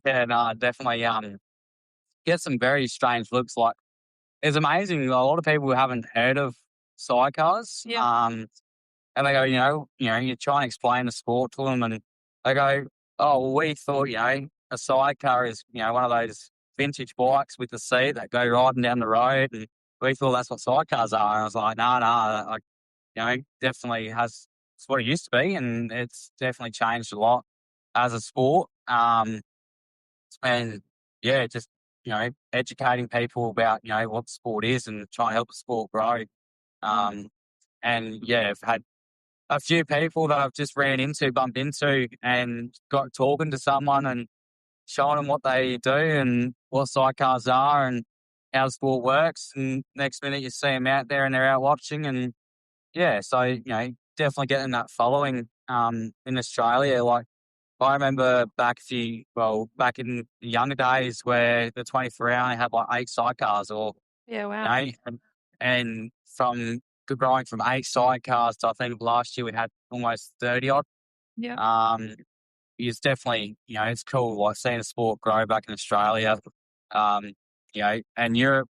yeah, no, definitely get some very strange looks. Like, it's amazing. A lot of people haven't heard of sidecars. Yeah. And they go, you try and explain the sport to them, and they go, "Oh, well, we thought, a sidecar is, one of those vintage bikes with the seat that go riding down the road, and we thought that's what sidecars are." And I was like, "No, no, like, definitely it's what it used to be, and it's definitely changed a lot as a sport." And yeah, just, educating people about, what the sport is and trying to help the sport grow. Um, and yeah, I've had a few people that I've just bumped into and got talking to someone and showing them what they do and what sidecars are and how the sport works. And next minute you see them out there and they're out watching. And yeah, so, definitely getting that following in Australia. Like, I remember back in the younger days where the 24 hour only had like 8 sidecars or, Yeah, you wow. know, and from growing from 8 sidecars to I think last year we had almost 30 odd. Yeah. Um, it's definitely, it's cool, like seeing the sport grow back in Australia. And Europe,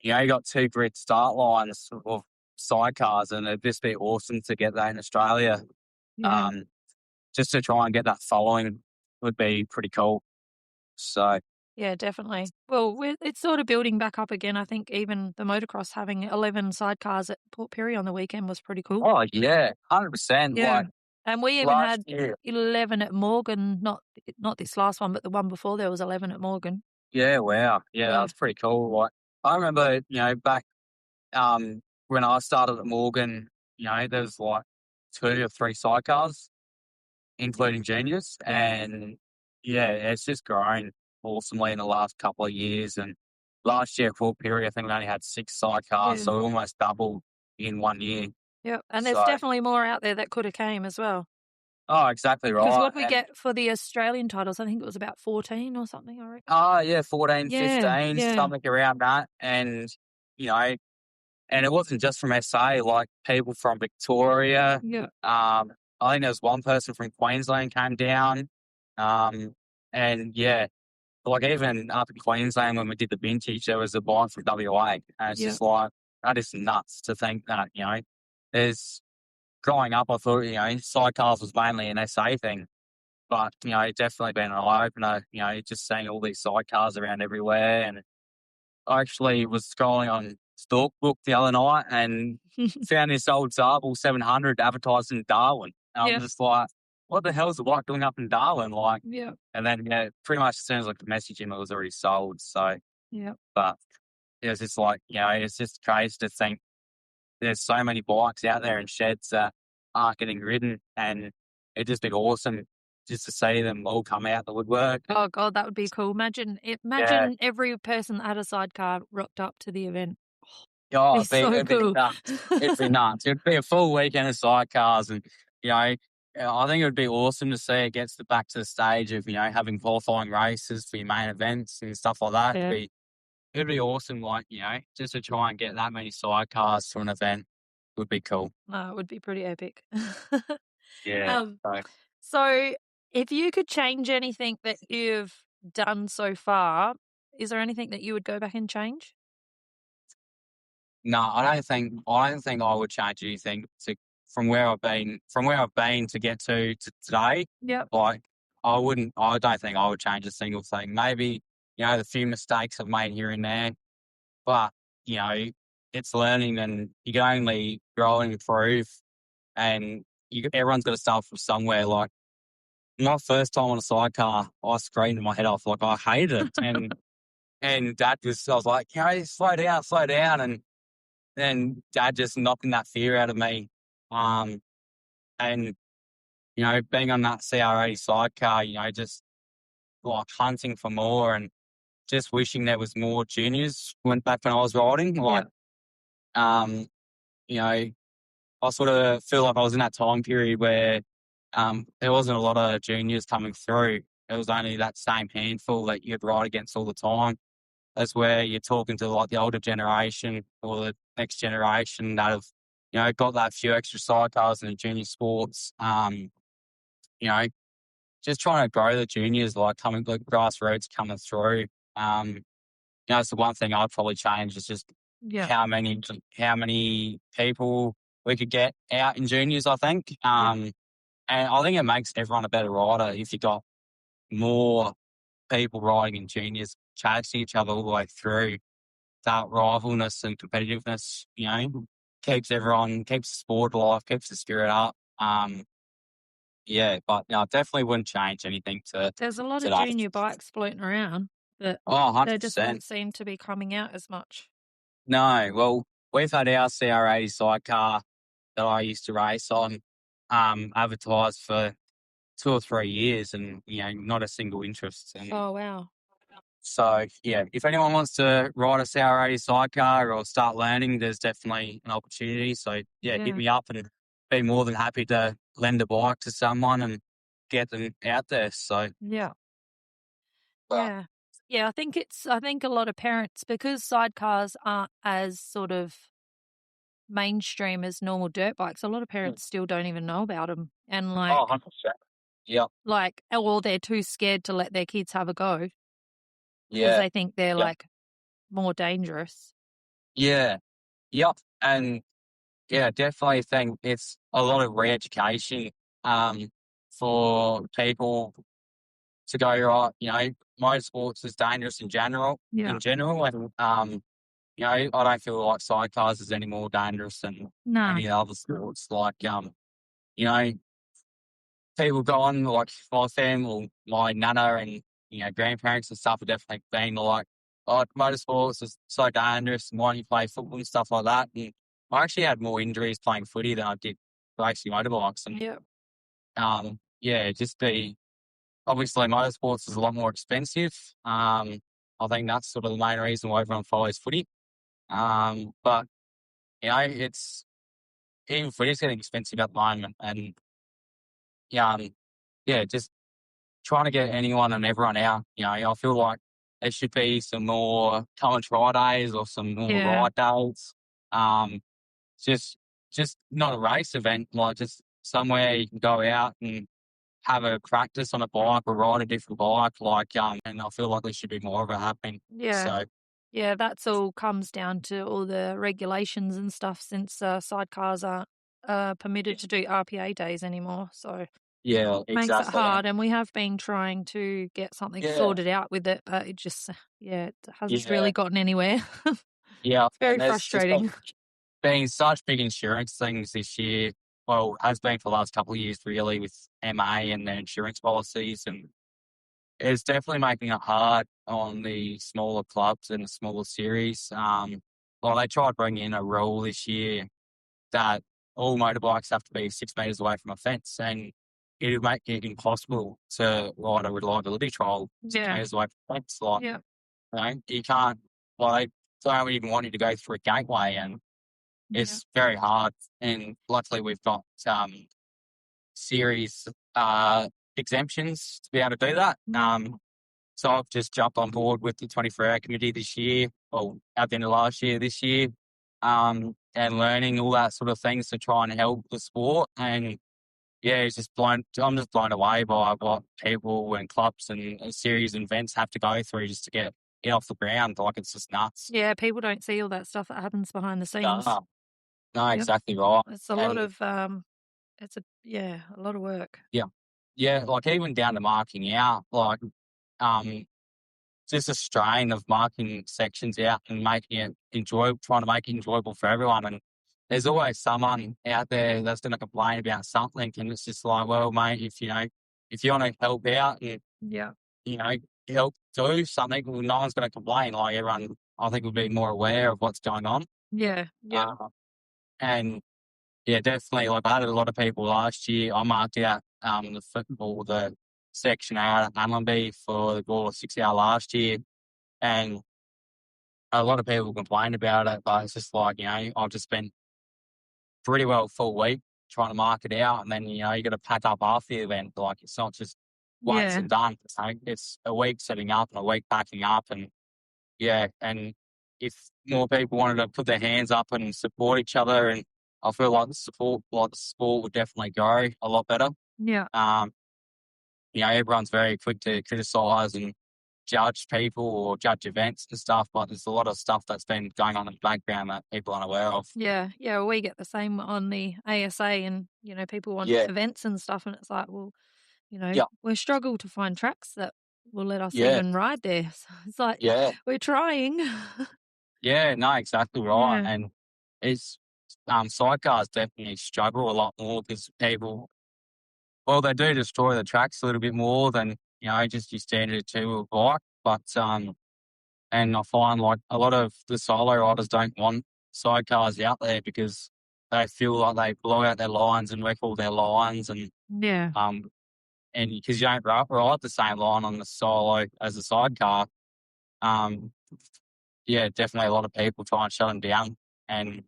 you got 2 grid start lines of sidecars, and it'd just be awesome to get that in Australia. Yeah. Um, just to try and get that following would be pretty cool. So, Yeah, definitely. Well, it's sort of building back up again. I think even the motocross having 11 sidecars at Port Pirie on the weekend was pretty cool. oh yeah, 100%. Yeah. Like And we even last had year, 11 at Morgan, not this last one, but the one before there was 11 at Morgan. yeah, wow, yeah, Yeah. that's pretty cool. Like, I remember, back when I started at Morgan, there was like 2 or 3 sidecars, including juniors, and yeah, it's just grown awesomely in the last couple of years. And last year, full period, I think we only had 6 sidecars, Yeah. so we almost doubled in 1 year. Yeah. And there's So, definitely more out there that could have came as well. oh, exactly Because right. what we And get for the Australian titles, I think it was about 14 or something, I reckon. oh yeah, 14, Yeah. 15, Yeah. something around that. And you know, and it wasn't just from SA, like people from Victoria. Yeah. I think there was one person from Queensland came down. And yeah, like even up in Queensland when we did the vintage, there was a bike from WA. And it's Yeah. just like, that is nuts to think that, there's growing up, I thought, sidecars was mainly an SA thing. But, definitely been an eye opener, just seeing all these sidecars around everywhere. And I actually was scrolling on Stalkbook the other night and found this old Zabel 700 advertised in Darwin. And I'm Yeah. just like, what the hell is the bike doing up in Darwin? Like, Yeah. and then, pretty much as soon as I could message him, it was already sold. So, Yeah. but it was just like, it's just crazy to think there's so many bikes out there in sheds that aren't getting ridden. And it'd just be awesome just to see them all come out the woodwork. Oh God, that would be cool. Imagine Yeah. every person that had a sidecar rocked up to the event. Oh, Be so it'd be cool. nuts. It'd be nuts. It'd be a full weekend of sidecars, and I think it would be awesome to see it gets back to the stage of having qualifying races for your main events and stuff like that. Yeah. It'd be awesome, like just to try and get that many sidecars to an event would be cool. No, it would be pretty epic. Yeah. Um, so if you could change anything that you've done so far, is there anything that you would go back and change? No, I don't think I would change anything from where I've been to get to today. Yep. Like I don't think I would change a single thing. Maybe, the few mistakes I've made here and there, but it's learning and you can only grow and improve, and everyone's got to start from somewhere. Like my first time on a sidecar, I screamed my head off. Like I hated it. And And Dad I was like, slow down. And then Dad just knocking that fear out of me. And, being on that CR80 sidecar, just like hunting for more and just wishing there was more juniors went back when I was riding. Like, I sort of feel like I was in that time period where there wasn't a lot of juniors coming through. It was only that same handful that you'd ride against all the time. That's where you're talking to like the older generation or the next generation that have, got that few extra sidecars in the junior sports. Just trying to grow the juniors, like grassroots coming through. It's the one thing I'd probably change is just how many people we could get out in juniors, I think. And I think it makes everyone a better rider if you got more people riding in juniors, chasing each other all the way through. That rivalness and competitiveness, keeps the sport alive, keeps the spirit up. But I definitely wouldn't change anything to There's a lot today. of junior bikes floating around, but 100%. they just don't seem to be coming out as much. No, well, we've had our CR80 sidecar that I used to race on advertised for 2 or 3 years and, not a single interest. And Oh, wow. so, if anyone wants to ride a CR80 sidecar or start learning, there's definitely an opportunity. So, hit me up and be more than happy to lend a bike to someone and get them out there. So, Yeah. I think a lot of parents, because sidecars aren't as sort of mainstream as normal dirt bikes, a lot of parents still don't even know about them. And 100%. Yeah. or they're too scared to let their kids have a go because Yeah. they think they're like more dangerous. Yeah. Yep. And definitely think it's a lot of re-education for people to go, right, motorsports is dangerous in general. Yeah. And I don't feel like sidecars is any more dangerous than No. any other sports. Like, people go on, like my family, my nana and, grandparents and stuff are definitely being like, oh, motorsports is so dangerous and why don't you play football and stuff like that. And I actually had more injuries playing footy than I did racing motorbikes. And, obviously motorsports is a lot more expensive. I think that's sort of the main reason why everyone follows footy. But, it's, even footy's getting expensive at the moment. And, just trying to get anyone and everyone out. I feel like there should be some more come and try days or some more ride days. Just not a race event, like just somewhere you can go out and have a practice on a bike or ride a different bike, and I feel like there should be more of it happening. So, that's all comes down to all the regulations and stuff since sidecars aren't permitted to do RPA days anymore. So makes it hard, and we have been trying to get something sorted out with it, but it just it hasn't really gotten anywhere. It's very frustrating. Been such big insurance things this year. Well, has been for the last couple of years, really, with MA and their insurance policies, and it's definitely making it hard on the smaller clubs and the smaller series. They tried bringing in a rule this year that all motorbikes have to be 6 metres away from a fence, and it would make it impossible to ride a reliability trial 6 metres away from a fence. You can't. They don't even want you to go through a gateway, and it's very hard. And luckily, we've got series exemptions to be able to do that. So I've just jumped on board with the 24-hour committee this year, or at the end of last year, this year, and learning all that sort of things to try and help the sport. And I'm just blown away by what people and clubs and series and events have to go through just to get off the ground. Like, it's just nuts. Yeah, people don't see all that stuff that happens behind the scenes. No, exactly right. It's a lot of it's a lot of work. Like even down to marking out, just a strain of marking sections out and making it trying to make it enjoyable for everyone. And there's always someone out there that's going to complain about something, and it's just like, well, mate, if you want to help out, and help do something, well, no one's going to complain. Like everyone, I think, will be more aware of what's going on. Yeah. Yeah. And yeah, definitely. Like I had a lot of people last year. I marked out the football, the section out at Allenby for the goal of 6 hour last year, and a lot of people complained about it. But it's just like, I've just spent pretty well a full week trying to mark it out, and then you got to pack up after the event. Like it's not just once Yeah. and done. It's a week setting up and a week packing up, and yeah, and if more people wanted to put their hands up and support each other, and I feel like the sport would definitely go a lot better. Yeah. Everyone's very quick to criticise and judge people or judge events and stuff, but there's a lot of stuff that's been going on in the background that people aren't aware of. Yeah. Yeah. We get the same on the ASA, and people want Yeah, events and stuff, and it's like, well, yeah, we struggle to find tracks that will let us yeah, even ride there. So it's like, yeah, we're trying. yeah. No, exactly right. Yeah. And it's sidecars definitely struggle a lot more because people, well, they do destroy the tracks a little bit more than just your standard two-wheel bike. But and I find like a lot of the solo riders don't want sidecars out there because they feel like they blow out their lines and wreck all their lines, Yeah. and because you don't ride the same line on the solo as a sidecar, yeah, definitely a lot of people try and shut them down. And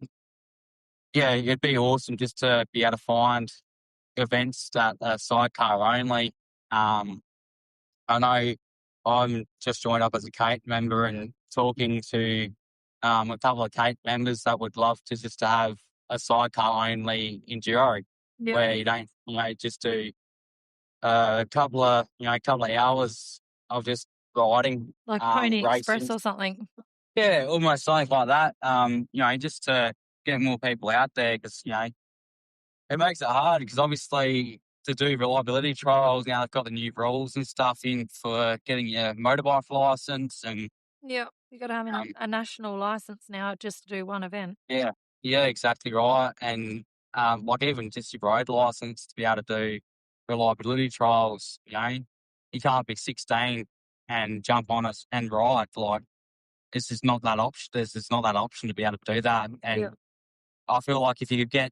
yeah, it'd be awesome just to be able to find events that are sidecar only. I know I'm just joined up as a Kate member and talking to a couple of Kate members that would love to just to have a sidecar only enduro Yeah. where you don't just do a couple of hours of just riding, Like Pony racing. Express or something. Yeah, almost something like that. Just to get more people out there because it makes it hard because obviously to do reliability trials now they've got the new rules and stuff in for getting your motorbike license and Yeah. You got to have um, a national license now just to do one event. yeah, exactly right. And like even just your road license to be able to do reliability trials, you can't be 16 and jump on us and ride. Like it's just not that option. There's just not that option to be able to do that. And Yeah. I feel like if you could get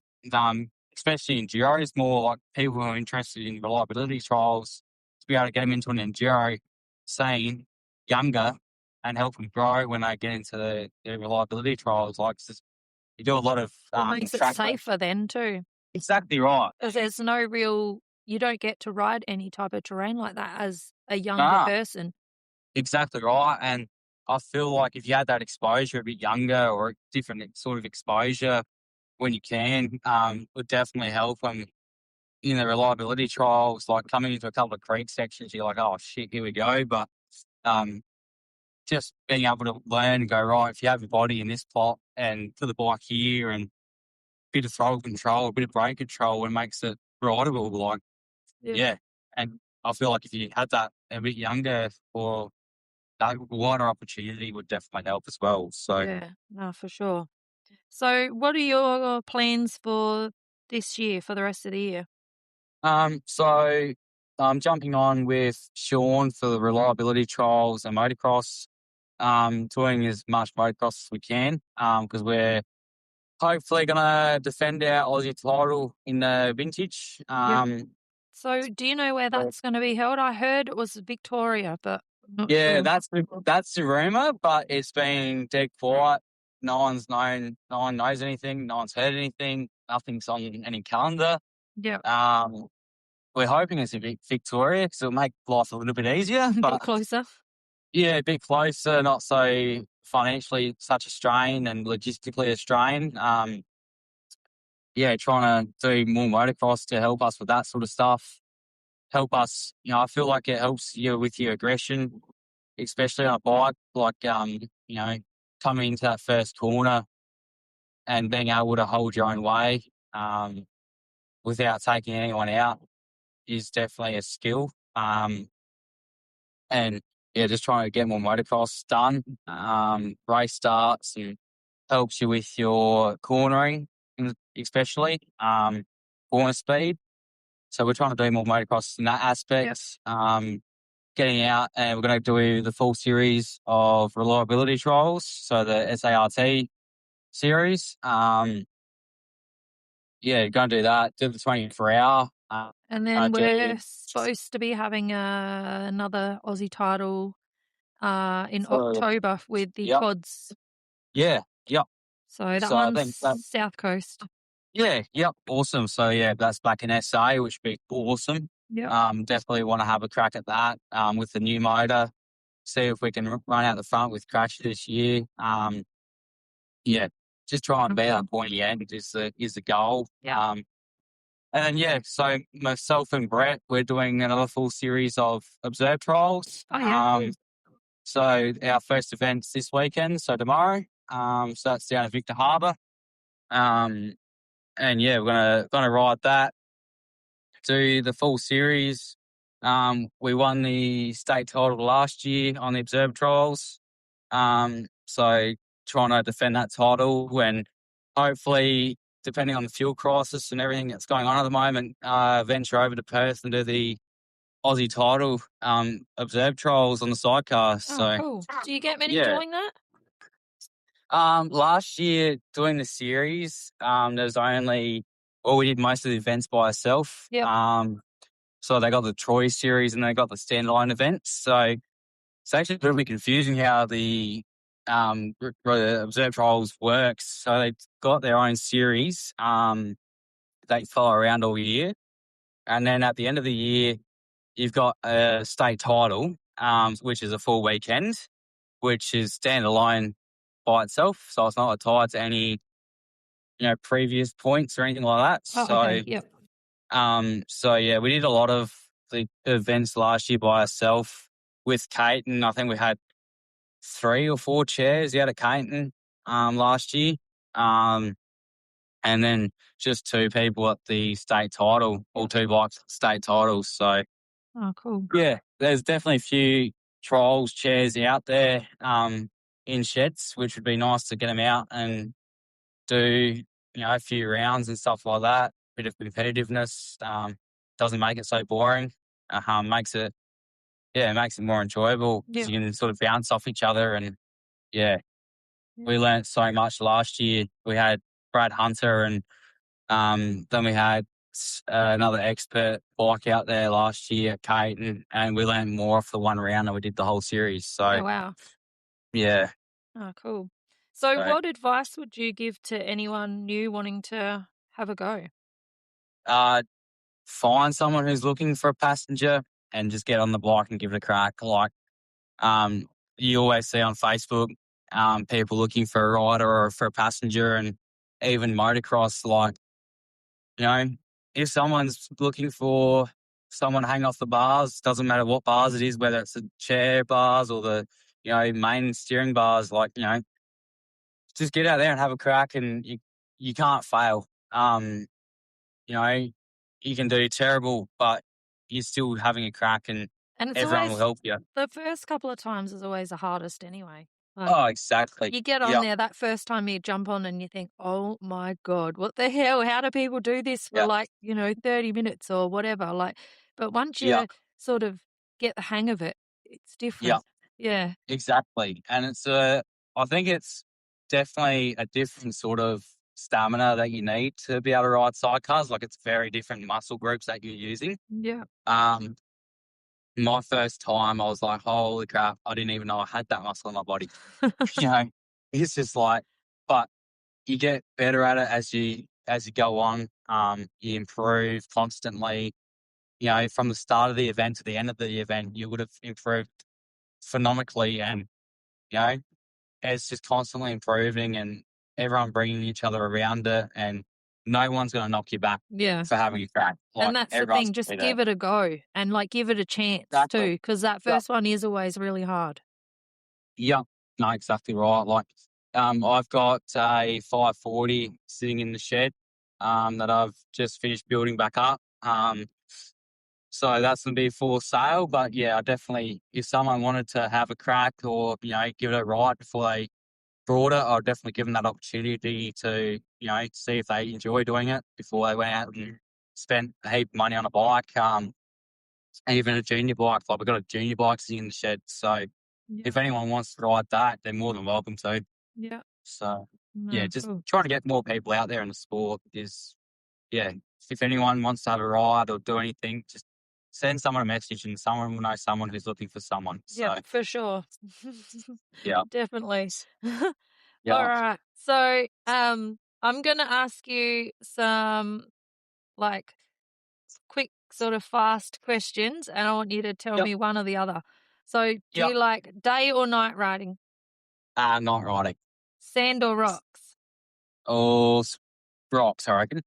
especially enduros, more like people who are interested in reliability trials, to be able to get them into an enduro scene younger and help them grow when they get into the reliability trials. Like it's just, you do a lot of It makes it safer then too. Exactly right. Because there's no real, you don't get to ride any type of terrain like that as a younger Nah, person. exactly right. And I feel like if you had that exposure a bit younger or a different sort of exposure when you can, would definitely help them in the reliability trials, like coming into a couple of creek sections, you're like, oh shit, here we go. But just being able to learn and go, right, if you have your body in this plot and put the bike here and a bit of throttle control, a bit of brake control, it makes it rideable. Like, yeah. And I feel like if you had that a bit younger or that wider opportunity would definitely help as well. So, Yeah, no, for sure. So what are your plans for this year, for the rest of the year? so I'm jumping on with Shaun for the reliability trials and motocross. Doing as much motocross as we can because we're hopefully going to defend our Aussie title in the vintage. So do you know where that's going to be held? I heard it was Victoria, but I'm not Yeah, sure. that's the rumor, but it's been dead quiet. No one knows anything. No one's heard anything. Nothing's on any calendar. Yeah. We're hoping it's in Victoria because it'll make life a little bit easier. A But bit closer. yeah, a bit closer, not so financially such a strain and logistically a strain. Trying to do more motocross to help us with that sort of stuff. Help us, I feel like it helps you with your aggression, especially on a bike, like, coming into that first corner and being able to hold your own way without taking anyone out is definitely a skill. And yeah, just trying to get more motocross done, race starts and helps you with your cornering, especially corner speed. So we're trying to do more motocross in that aspect. getting out, and we're going to do the full series of reliability trials, so the SART series. Yeah, going to do that. Do the 24-hour. And then we're supposed to be having another Aussie title in October with the quads. Yeah, yep. So that I one's think that, South Coast. yeah, yep, awesome. So yeah, that's back in SA, which would be awesome. Yep. Definitely want to have a crack at that with the new motor. See if we can run out the front with Crash this year. Yeah, just try and be at pointy end is the goal. Yeah. And then, yeah, so myself and Brett, we're doing another full series of observe trials. Oh, yeah. So our first event's this weekend, so tomorrow. So that's down at Victor Harbour. And yeah, we're gonna ride that, do the full series. We won the state title last year on the observe trials. So trying to defend that title and hopefully, depending on the fuel crisis and everything that's going on at the moment, venture over to Perth and do the Aussie title observe trials on the sidecars. Oh, So cool. Do you get many doing that? Last year doing the series, there's only we did most of the events by ourselves. Yep. So they got the Troy series and they got the standalone events. So it's actually a little bit confusing how the observe trials works. So they've got their own series they follow around all year, and then at the end of the year, you've got a state title, which is a full weekend, which is standalone by itself. So it's not tied to any previous points or anything like that. Oh, okay. Yep. So yeah, we did a lot of the events last year by ourselves with Caton. I think we had 3 or 4 chairs out at Caton last year. And then just 2 people at the state title, or 2 bikes at the state titles. So cool. Yeah, there's definitely a few trials chairs out there in sheds, which would be nice to get them out and do a few rounds and stuff like that. Bit of competitiveness doesn't make it so boring. Makes it more enjoyable because you can sort of bounce off each other. And we learnt so much last year. We had Brad Hunter, and then we had another expert bike out there last year at Caton, and we learned more off the one round than we did the whole series. So, oh, wow. Yeah. Oh, cool. So what advice would you give to anyone new wanting to have a go? Find someone who's looking for a passenger and just get on the bike and give it a crack. Like, you always see on Facebook, people looking for a rider or for a passenger, and even motocross, like, if someone's looking for someone to hang off the bars, doesn't matter what bars it is, whether it's the chair bars or the, main steering bars, like, just get out there and have a crack, and you can't fail. You can do terrible, but you're still having a crack, and it's everyone will help you. The first couple of times is always the hardest anyway. Oh, exactly. You get on there that first time you jump on and you think, oh my God, what the hell? How do people do this for 30 minutes or whatever? But once you sort of get the hang of it, it's different. Yeah. Exactly. And I think it's definitely a different sort of stamina that you need to be able to ride sidecars. Like, it's very different muscle groups that you're using. Yeah. My first time, I was like, holy crap, I didn't even know I had that muscle in my body. It's just like, but you get better at it as you go on. You improve constantly. From the start of the event to the end of the event, you would have improved phenomenally, and it's just constantly improving, and everyone bringing each other around it, and no one's going to knock you back for having a crack. And that's the thing, just give it a go and give it a chance too, because that first one is always really hard. Yeah, no, exactly right. Like, I've got a 540 sitting in the shed that I've just finished building back up. So that's going to be for sale. But yeah, I definitely, if someone wanted to have a crack or, give it a ride before they brought it, I'd definitely give them that opportunity to, see if they enjoy doing it before they went out and spent a heap of money on a bike. even a junior bike. Like, we've got a junior bike sitting in the shed. So if anyone wants to ride that, they're more than welcome to. Yeah. So, No, just cool. trying to get more people out there in the sport is, if anyone wants to have a ride or do anything, just send someone a message and someone will know someone who's looking for someone. Yeah, So, for sure. yeah. Definitely. All Yeah. right. So, I'm gonna ask you some like quick, sort of fast questions, and I want you to tell Yep. me one or the other. So, do Yep. you like day or night riding? Night riding. Sand or rocks? Or rocks, I reckon.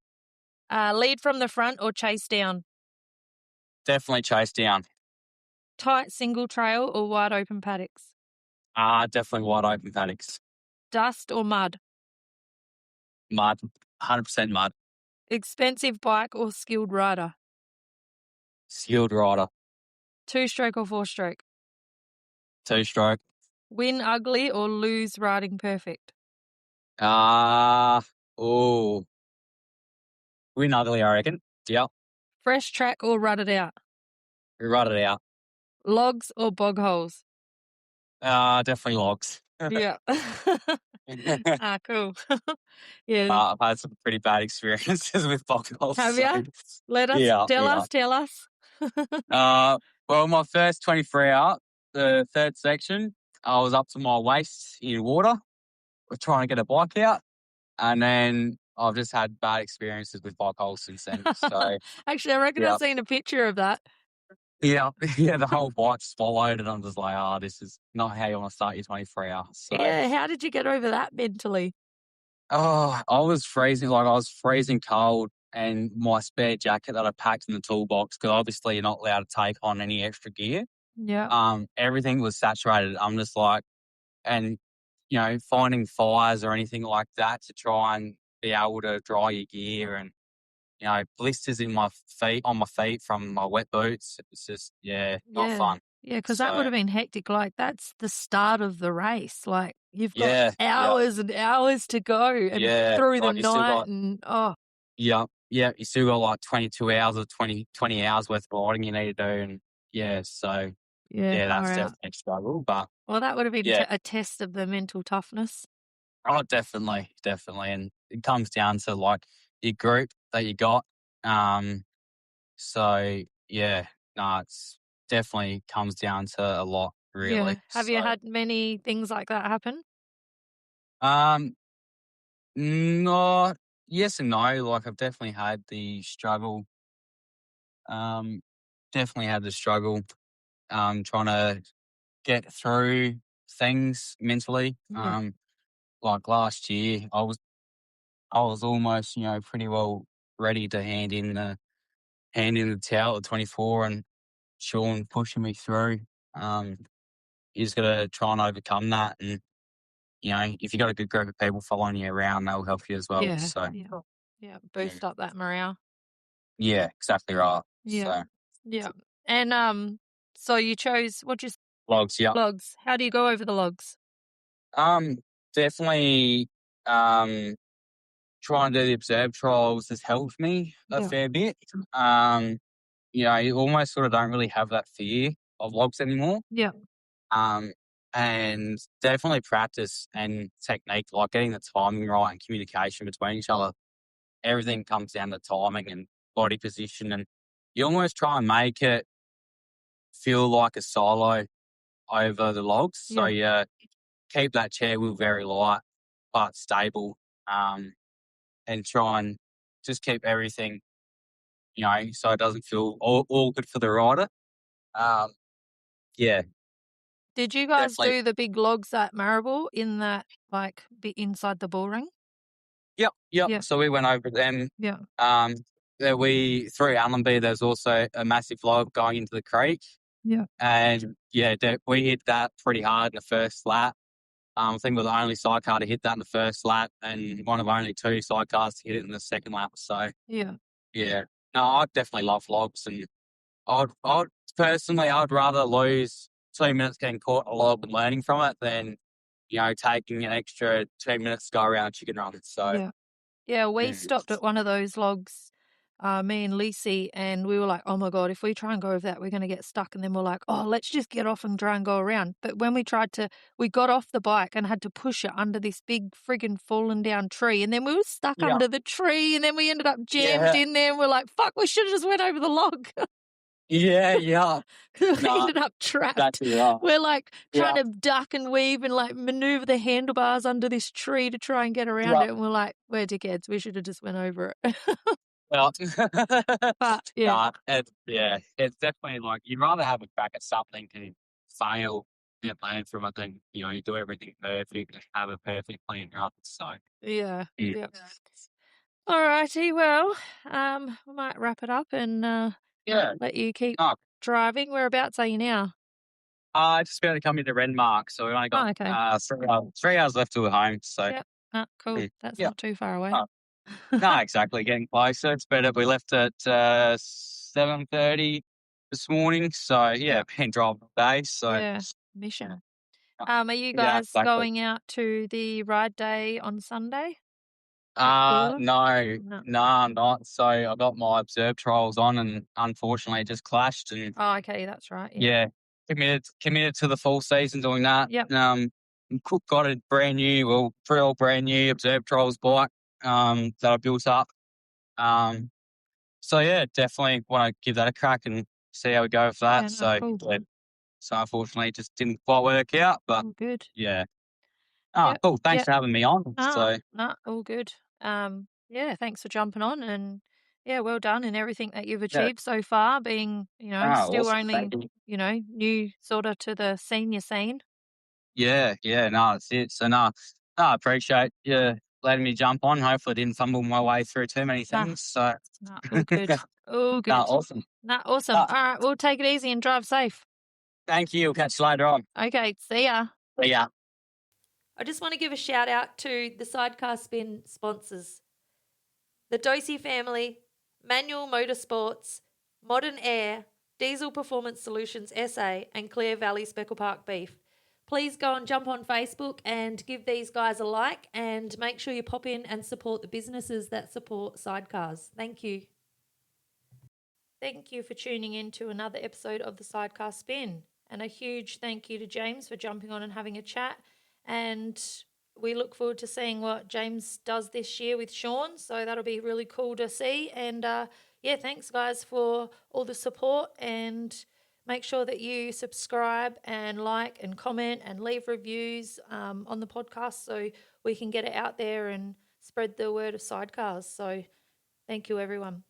Lead from the front or chase down? Definitely chase down. Tight single trail or wide open paddocks? Definitely wide open paddocks. Dust or mud? Mud. 100% mud. Expensive bike or skilled rider? Skilled rider. 2-stroke or 4-stroke? 2-stroke. Win ugly or lose riding perfect? Oh. Win ugly, I reckon. Yep. Fresh track or rutted out? We ride it out. Logs or bog holes? Definitely logs. Yeah. Cool. Yeah. I've had some pretty bad experiences with bog holes. Have So, ya? Let us yeah, tell yeah. us. Tell us. Well, my first 23 out, the third section, I was up to my waist in water. We're trying to get a bike out, and then I've just had bad experiences with bike holes since then. So, Actually, I reckon yeah. I've seen a picture of that. Yeah, the whole bike swallowed, and I'm just like, this is not how you want to start your 23 hours. So, Yeah. How did you get over that mentally? I was freezing, I was freezing cold, and my spare jacket that I packed in the toolbox, because obviously you're not allowed to take on any extra gear. Yeah. Everything was saturated. I'm just like, and finding fires or anything like that to try and be able to dry your gear, and blisters in my feet, on my feet from my wet boots. It's just, not fun. Yeah, because that would So, have been hectic. Like, that's the start of the race. Like, you've got yeah, hours and hours to go and yeah, through the like you still night got, and, yeah, you still got like 22 hours or 20 hours worth of riding you need to do, and so yeah, far that's out. definitely a struggle. But Well, that would have been yeah, a test of the mental toughness. oh, definitely, and it comes down to like your group that you got. So yeah, no, it's definitely comes down to a lot, really. Yeah. Have you had many things like that happen? Um, no, yes and no. Like, I've definitely had the struggle. Definitely had the struggle. Trying to get through things mentally. Yeah. Like last year, I was almost, pretty well ready to hand in the towel at 24, and Shaun pushing me through. You just got to try and overcome that, and if you got a good group of people following you around, they'll help you as well. Yeah. So Yeah. Boost up that morale. yeah, exactly right. Yeah. So Yeah. And so you chose logs, yeah. logs. How do you go over the logs? Definitely. Trying to do the observe trials has helped me a Yeah. fair bit. You almost sort of don't really have that fear of logs anymore. Yeah. And definitely practice and technique, like getting the timing right and communication between each other. Everything comes down to timing and body position, and you almost try and make it feel like a solo over the logs. So Yeah. you keep that chair wheel very light but stable, and try and just keep everything, so it doesn't feel awkward for the rider. Yeah, Did you guys definitely. do the big logs at Maribor in that, like, bit inside the bull ring? Yep. Yeah. So we went over them. Yeah. Through Allenby, there's also a massive log going into the creek. Yeah. And we hit that pretty hard in the first lap. I think we're the only sidecar to hit that in the first lap, and one of only 2 sidecars to hit it in the second lap. So Yeah. no, I definitely love logs, and I'd personally, I'd rather lose 2 minutes getting caught in a log and learning from it than taking an extra 2 minutes to go around chicken run. So Yeah. Yeah, we mm, stopped at one of those logs me and Lacey, and we were like, oh my God, if we try and go over that, we're going to get stuck. And then we're like, oh, let's just get off and try and go around. But when we got off the bike and had to push it under this big friggin' fallen down tree. And then we were stuck Yeah. under the tree, and then we ended up jammed in there, and we're like, fuck, we should have just went over the log. Yeah. We Nah, ended up trapped. exactly right. We're like Yeah. trying to duck and weave and like maneuver the handlebars under this tree to try and get around Yeah. it. And we're like, we're dickheads. We should have just went over it. Well, But yeah, it's definitely like you'd rather have a crack at something than fail and learn from it than, you do everything perfect and have a perfect plan run. So, yeah, yeah. yep. All righty. Well, we might wrap it up and Yeah. let you keep Oh, driving. Whereabouts are you now? just about to come into Renmark, so we only got Oh, okay. 3 hours left to home. So, Yep. Cool. yeah. That's Yeah. not too far away. Oh, no, exactly. Getting closer. It's better. We left at 7:30 this morning. So, yeah, been driving all day. So, Yeah, mission. yeah. Are you Yeah, guys exactly. going out to the ride day on Sunday? At No, No. I'm not. So I got my observe trials on, and unfortunately, it just clashed. And Oh, okay, that's right. Yeah. committed to the full season doing that. Yep. Cook got a brand new observe trials bike that I built up. So yeah, definitely want to give that a crack and see how we go with that. Yeah, no, cool. So unfortunately, it just didn't quite work out. But All good. yeah. Yep, Cool. Thanks yep. for having me on. So No, all good. Yeah, thanks for jumping on, and yeah, well done in everything that you've yeah. achieved so far, being, still Awesome. only, Thank you. new sort of to the senior scene. Yeah, no, that's it. So no, I appreciate you letting me jump on. Hopefully, I didn't fumble my way through too many Nah, things. So nah, all good. All no, good. awesome. Nah, awesome. No, All right, we'll take it easy and drive safe. thank you. Catch you later on. Okay, see ya. See ya. I just want to give a shout out to the Sidecar Spin sponsors: the Dohse Family, Manuel MotoSports, Modern Air, Diesel Performance Solutions SA, and Clare Valley Speckle Park Beef. Please go and jump on Facebook and give these guys a like, and make sure you pop in and support the businesses that support sidecars. Thank you. Thank you for tuning in to another episode of the Sidecar Spin. And a huge thank you to James for jumping on and having a chat. And we look forward to seeing what James does this year with Shaun. So that'll be really cool to see. And yeah, thanks guys for all the support, and make sure that you subscribe and like and comment and leave reviews on the podcast so we can get it out there and spread the word of sidecars. So thank you, everyone.